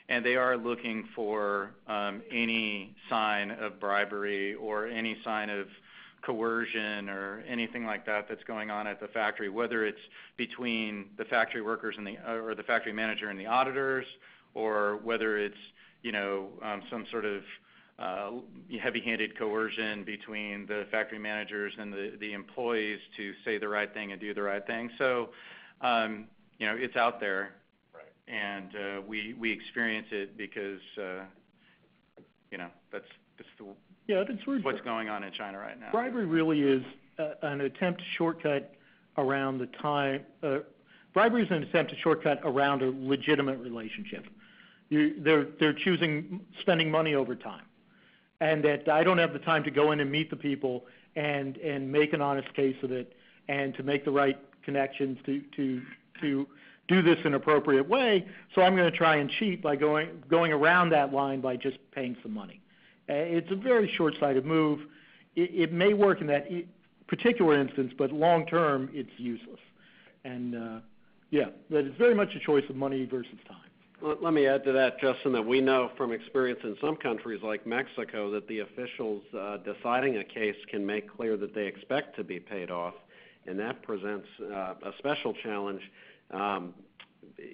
And they are looking for any sign of bribery or any sign of coercion or anything like that that's going on at the factory, whether it's between the factory workers and or the factory manager and the auditors, or whether it's some sort of heavy-handed coercion between the factory managers and the employees to say the right thing and do the right thing. So, it's out there, right. And we experience it because, that's what's going on in China right now. Bribery really is an attempt to shortcut around the time. Bribery is an attempt to shortcut around a legitimate relationship. They're choosing spending money over time, and that I don't have the time to go in and meet the people and make an honest case of it, and to make the right connections to do this in an appropriate way. So I'm going to try and cheat by going around that line by just paying some money. It's a very short-sighted move. It may work in that particular instance, but long-term, it's useless. And, that it's very much a choice of money versus time. Let me add to that, Justin, that we know from experience in some countries like Mexico that the officials deciding a case can make clear that they expect to be paid off, and that presents a special challenge.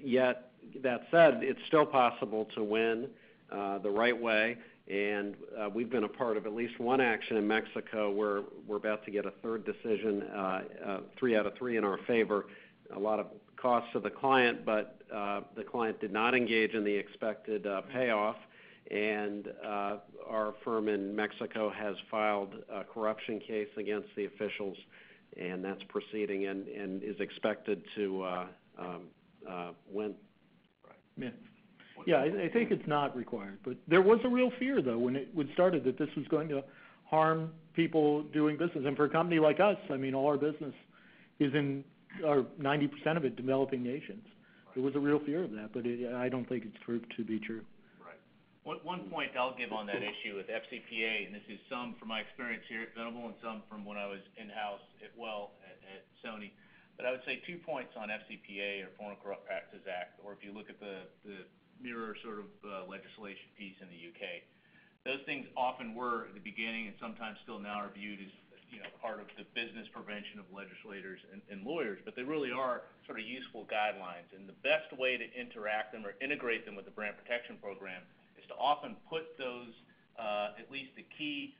Yet, that said, it's still possible to win the right way. And we've been a part of at least one action in Mexico where we're about to get a third decision, 3 out of 3 in our favor. A lot of costs to the client, but the client did not engage in the expected payoff. And our firm in Mexico has filed a corruption case against the officials, and that's proceeding and is expected to win. Right. Yeah. Yeah, I think it's not required, but there was a real fear, though, when it started that this was going to harm people doing business. And for a company like us, I mean, all our business is in, or 90% of it, developing nations. There was a real fear of that, but I don't think it's proved to be true. Right. One point I'll give on that issue with FCPA, and this is some from my experience here at Venable and some from when I was in-house at Sony, but I would say 2 points on FCPA, or Foreign Corrupt Practices Act, or if you look at the mirror sort of legislation piece in the UK. Those things often were at the beginning, and sometimes still now are viewed as, you know, part of the business prevention of legislators and lawyers, but they really are sort of useful guidelines. And the best way to interact them or integrate them with the brand protection program is to often put those, at least the key,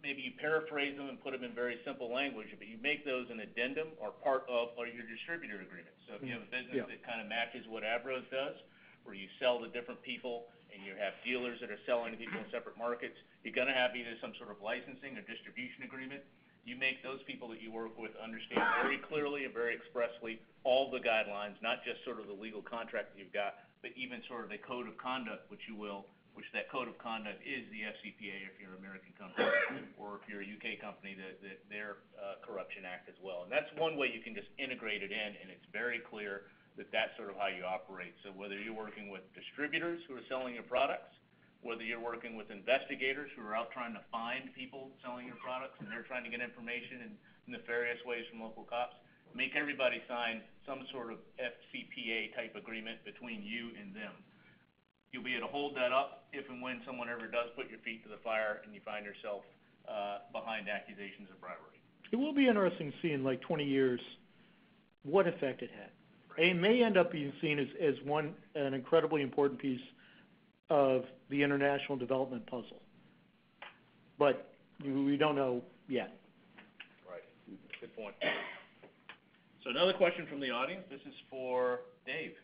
maybe you paraphrase them and put them in very simple language, but you make those an addendum or part of your distributor agreement. So if you have a business that kind of matches what ABRO does, where you sell to different people and you have dealers that are selling to people in separate markets, you're going to have either some sort of licensing or distribution agreement. You make those people that you work with understand very clearly and very expressly all the guidelines, not just sort of the legal contract that you've got, but even sort of the code of conduct, which that code of conduct is the FCPA if you're an American company, or if you're a UK company, their Corruption Act as well. And that's one way you can just integrate it in, and it's very clear that that's sort of how you operate. So whether you're working with distributors who are selling your products, whether you're working with investigators who are out trying to find people selling your products and they're trying to get information in nefarious ways from local cops, make everybody sign some sort of FCPA type agreement between you and them. You'll be able to hold that up if and when someone ever does put your feet to the fire and you find yourself behind accusations of bribery. It will be interesting to see in like 20 years what effect it had. It may end up being seen as an incredibly important piece of the international development puzzle, but we don't know yet. Right. Good point. So another question from the audience. This is for Dave.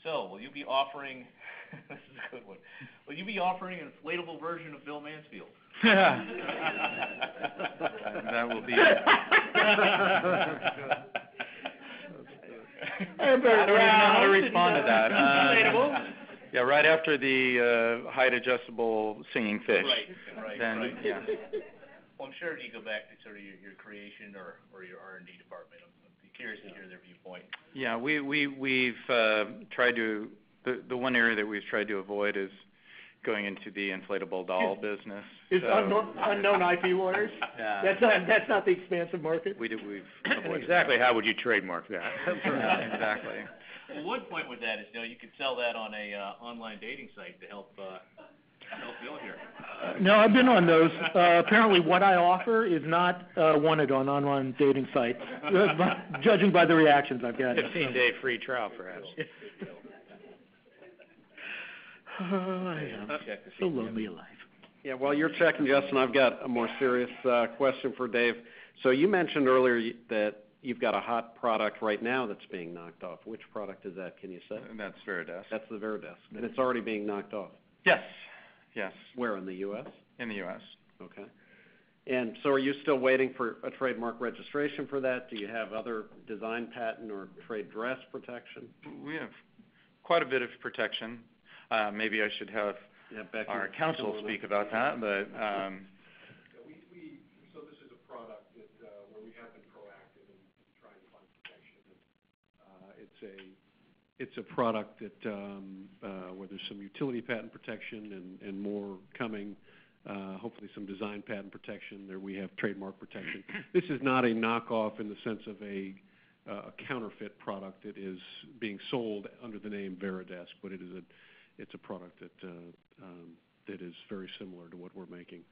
So will you be offering, this is a good one, will you be offering an inflatable version of Bill Mansfield? That will be I don't even know how to respond to that. Yeah, right after the height adjustable singing fish. Right. Then, right. yeah. Well, I'm sure you go back to sort of your creation or your R&D department. I'm curious to hear their viewpoint. Yeah, we've tried to, the one area that we've tried to avoid is going into the inflatable doll business. Is unknown IP lawyers? Yeah. That's not the expansive market? We've avoided Exactly how would you trademark that? Exactly. Well, one point with that is, you know, you could sell that on a online dating site to help Bill here. No, I've been on those. Apparently what I offer is not wanted on online dating sites, judging by the reactions I've got. 15-day free trial, perhaps. I am so lonely alive. Yeah, while you're checking, Justin, I've got a more serious question for Dave. So you mentioned earlier that you've got a hot product right now that's being knocked off. Which product is that? Can you say? That's Veridesk. That's the Veridesk, and it's already being knocked off. Yes. Where, in the U.S.? In the U.S. Okay. And so are you still waiting for a trademark registration for that? Do you have other design patent or trade dress protection? We have quite a bit of protection. Maybe I should have Becky, our counsel speak about that, but So this is a product that where we have been proactive in trying to find protection. It's a product that where there's some utility patent protection and more coming. Hopefully some design patent protection. There we have trademark protection. This is not a knockoff in the sense of a counterfeit product that is being sold under the name Veridesk, but it's a product that is very similar to what we're making.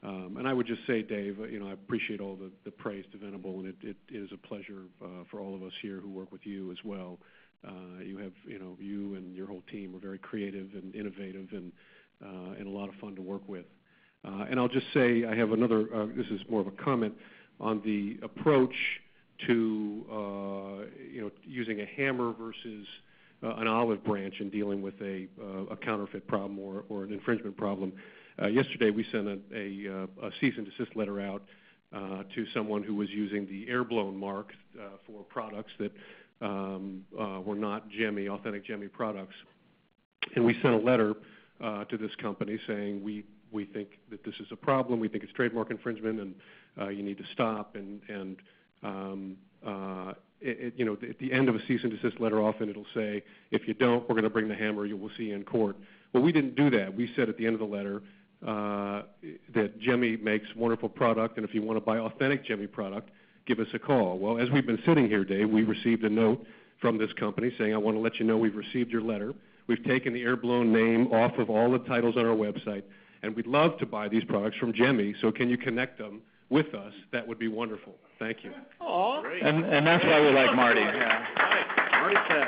And I would just say, Dave, I appreciate all the praise to Venable, and it is a pleasure for all of us here who work with you as well. You and your whole team are very creative and innovative and a lot of fun to work with. And I'll just say I have another, this is more of a comment on the approach to, using a hammer versus an olive branch in dealing with a counterfeit problem or an infringement problem. Yesterday we sent a cease and desist letter out to someone who was using the air-blown mark for products that were not Gemmy, authentic Gemmy products. And we sent a letter to this company saying we think that this is a problem, we think it's trademark infringement, and you need to stop. And you know, at the end of a cease and desist letter, often it'll say, if you don't, we're going to bring the hammer. You will see you in court. Well, we didn't do that. We said at the end of the letter that Gemmy makes wonderful product, and if you want to buy authentic Gemmy product, give us a call. Well, as we've been sitting here, Dave, we received a note from this company saying, I want to let you know we've received your letter. We've taken the Airblown name off of all the titles on our website, and we'd love to buy these products from Gemmy, so can you connect them with us? That would be wonderful. Thank you. Aw. And that's why we like Marty. Yeah. Marty said.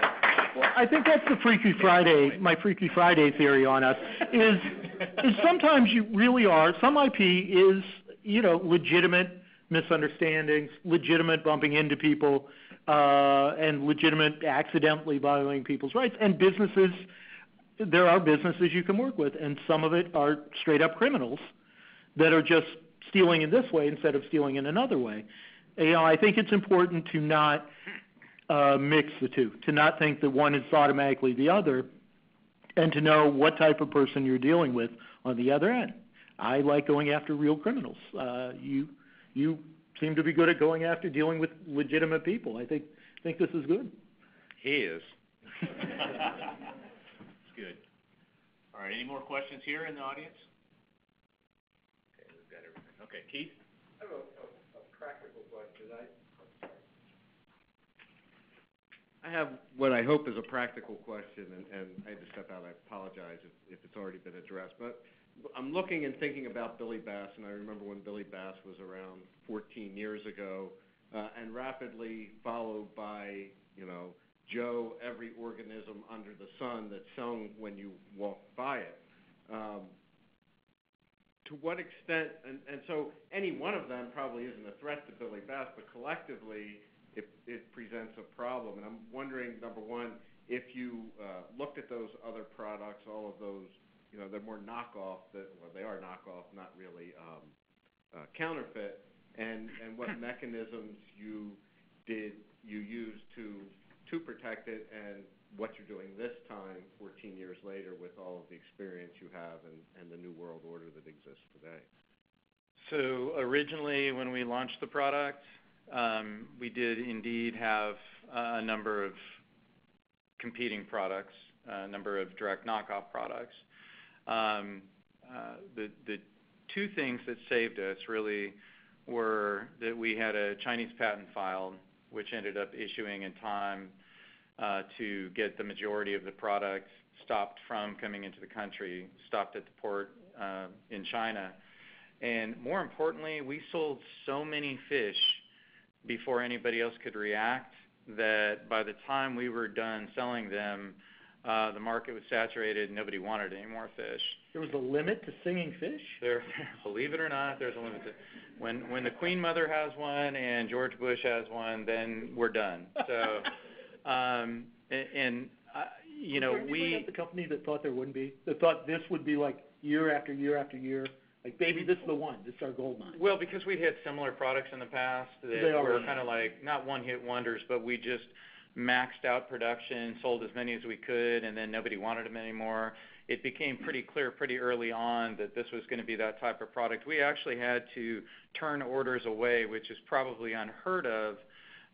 Well, I think that's the Freaky Friday, my Freaky Friday theory on us, is sometimes you really are, some IP is, you know, legitimate misunderstandings, legitimate bumping into people, and legitimate accidentally violating people's rights. And businesses, there are businesses you can work with, and some of it are straight up criminals that are just stealing in this way instead of stealing in another way. You know, I think it's important to not mix the two, to not think that one is automatically the other, and to know what type of person you're dealing with on the other end. I like going after real criminals. You seem to be good at going after dealing with legitimate people. I think this is good. He is. It's good. All right, any more questions here in the audience? Okay, we've got everything. Okay, Keith? I have a practical question. I have what I hope is a practical question, and I had to step out. I apologize if it's already been addressed. But I'm looking and thinking about Billy Bass, and I remember when Billy Bass was around 14 years ago, and rapidly followed by, you know, Joe, every organism under the sun that sung when you walked by it. To what extent, and so any one of them probably isn't a threat to Billy Bass, but collectively it presents a problem. And I'm wondering, number one, if you looked at those other products, all of those, you know, they're more knockoff, they are knockoff, not really counterfeit, and what mechanisms you used to protect it, and what you're doing this time, 14 years later, with all of the experience you have and the new world order that exists today. So originally, when we launched the product, we did indeed have a number of competing products, a number of direct knockoff products. The two things that saved us really were that we had a Chinese patent filed, which ended up issuing in time to get the majority of the product stopped from coming into the country, stopped at the port in China. And more importantly, we sold so many fish before anybody else could react that by the time we were done selling them, the market was saturated and nobody wanted any more fish. There was a limit to singing fish? There, believe it or not, there's a limit to, when the Queen Mother has one and George Bush has one, then we're done. So, you know, we at the company that thought there wouldn't be, that thought this would be like year after year after year. Like, baby, this is the one. This is our gold mine. Well, because we'd had similar products in the past that were kind of like, not one-hit wonders, but we just maxed out production, sold as many as we could, and then nobody wanted them anymore. It became pretty clear pretty early on that this was going to be that type of product. We actually had to turn orders away, which is probably unheard of,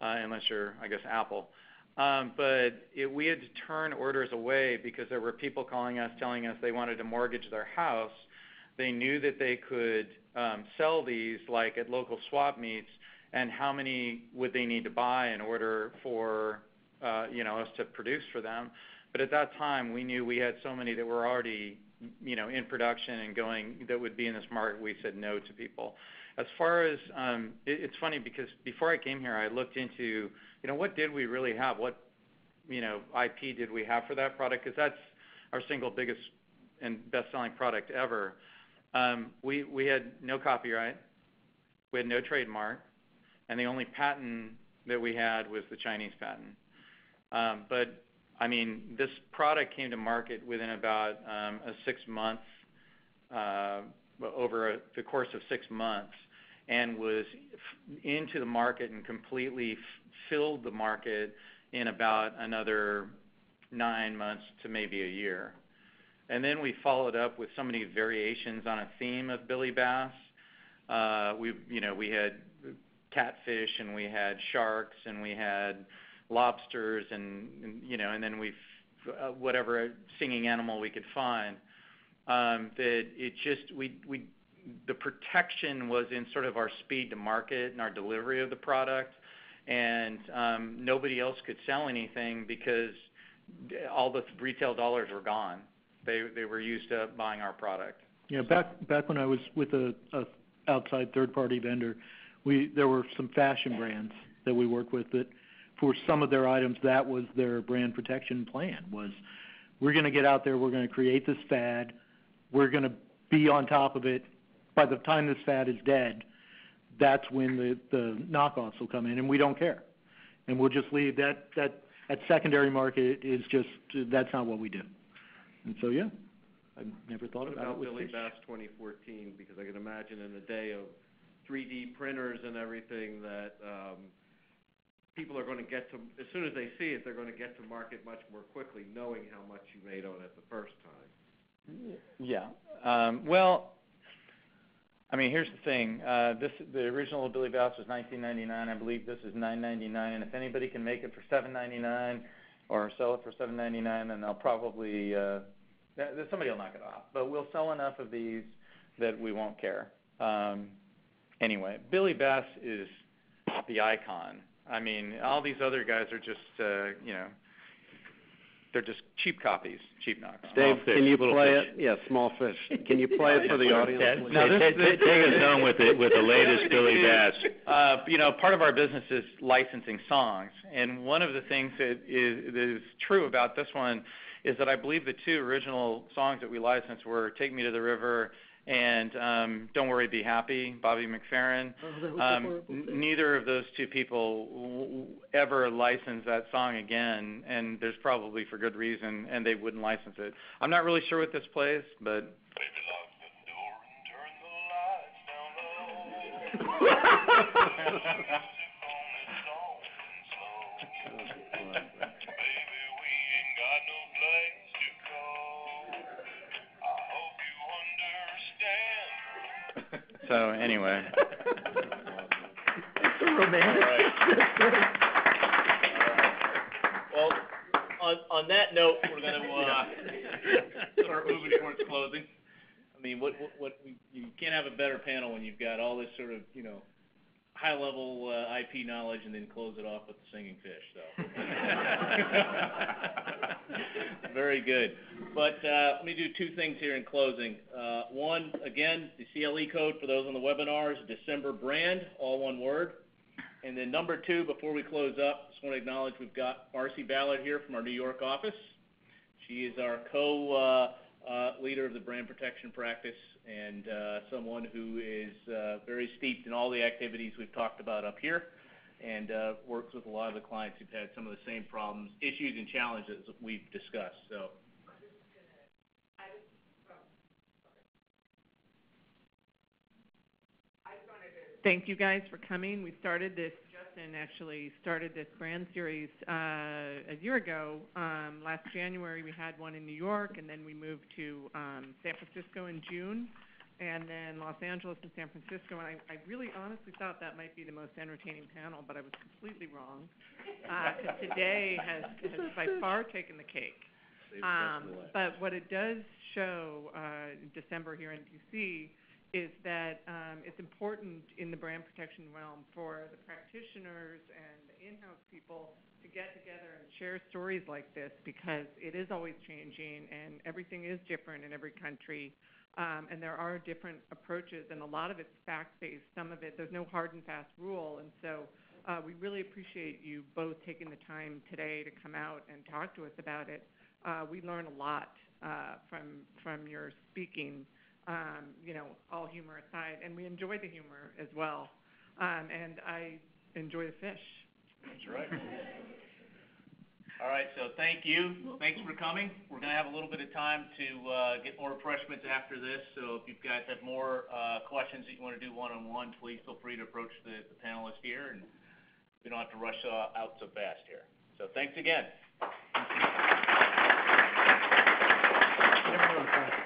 unless you're, I guess, Apple. We had to turn orders away because there were people calling us, telling us they wanted to mortgage their house. They knew that they could sell these like at local swap meets, and how many would they need to buy in order for us to produce for them. But at that time, we knew we had so many that were already in production and going, that would be in this market. We said no to people. As far as it's funny because before I came here, I looked into what did we really have, what IP did we have for that product, because that's our single biggest and best-selling product ever. We had no copyright, we had no trademark, and the only patent that we had was the Chinese patent. But I mean, this product came to market within about over the course of 6 months, and was into the market and completely filled the market in about another 9 months to maybe a year. And then we followed up with so many variations on a theme of Billy Bass. We had catfish, and we had sharks, and we had lobsters, and then whatever singing animal we could find. The protection was in sort of our speed to market and our delivery of the product, and nobody else could sell anything because all the retail dollars were gone. They were used up buying our product. Yeah, back when I was with a outside third-party vendor, there were some fashion brands that we worked with that for some of their items, that was their brand protection plan, was we're going to get out there, we're going to create this fad, we're going to be on top of it. By the time this fad is dead, that's when the knockoffs will come in, and we don't care. And we'll just leave that secondary market is just, that's not what we do. And so, yeah, I've never thought about it with Billy fish. Bass 2014? Because I can imagine in the day of 3D printers and everything that people are going to get to, as soon as they see it, they're going to get to market much more quickly, knowing how much you made on it the first time. Yeah. Well, I mean, here's the thing. The original Billy Bass was $19.99. I believe this is $9.99. And if anybody can make it for $7.99 or sell it for $7.99, then they'll probably somebody will knock it off. But we'll sell enough of these that we won't care. Anyway, Billy Bass is the icon. I mean, all these other guys are just, they're just cheap copies, cheap knockoffs. Dave, can you play it? Yeah, small fish. Can you play it for the audience? Please? Now, take us home with the latest Billy Bass. Part of our business is licensing songs, and one of the things that is true about this one is that I believe the two original songs that we licensed were "Take Me to the River" and "Don't Worry, Be Happy," Bobby McFerrin. Neither of those two people ever licensed that song again, and there's probably for good reason, and they wouldn't license it. I'm not really sure what this plays, but... So anyway. It's a romantic. Well, on that note, we're going to start moving towards closing. I mean, you can't have a better panel when you've got all this sort of, high-level IP knowledge and then close it off with the singing fish. So, very good. But let me do two things here in closing. One, again, the CLE code for those on the webinar is December brand, all one word. And then number two, before we close up, just want to acknowledge we've got Marcy Ballard here from our New York office. She is our leader of the brand protection practice, and someone who is very steeped in all the activities we've talked about up here, and works with a lot of the clients who've had some of the same problems, issues, and challenges that we've discussed. So. Thank you guys for coming. We started this, Justin actually started this brand series a year ago. Last January we had one in New York, and then we moved to San Francisco in June, and then Los Angeles and San Francisco. And I really honestly thought that might be the most entertaining panel, but I was completely wrong. Today has by far taken the cake. But what it does show in December here in D.C. is that it's important in the brand protection realm for the practitioners and the in-house people to get together and share stories like this, because it is always changing and everything is different in every country, and there are different approaches, and a lot of it's fact-based. Some of it, there's no hard and fast rule, and so we really appreciate you both taking the time today to come out and talk to us about it. We learn a lot from your speaking. All humor aside, and we enjoy the humor as well, and I enjoy the fish. That's right. All right, so thank you. Thanks for coming. We're going to have a little bit of time to get more refreshments after this, so if you guys have more questions that you want to do one-on-one, please feel free to approach the panelists here, and we don't have to rush out so fast here. So thanks again. everyone on the front.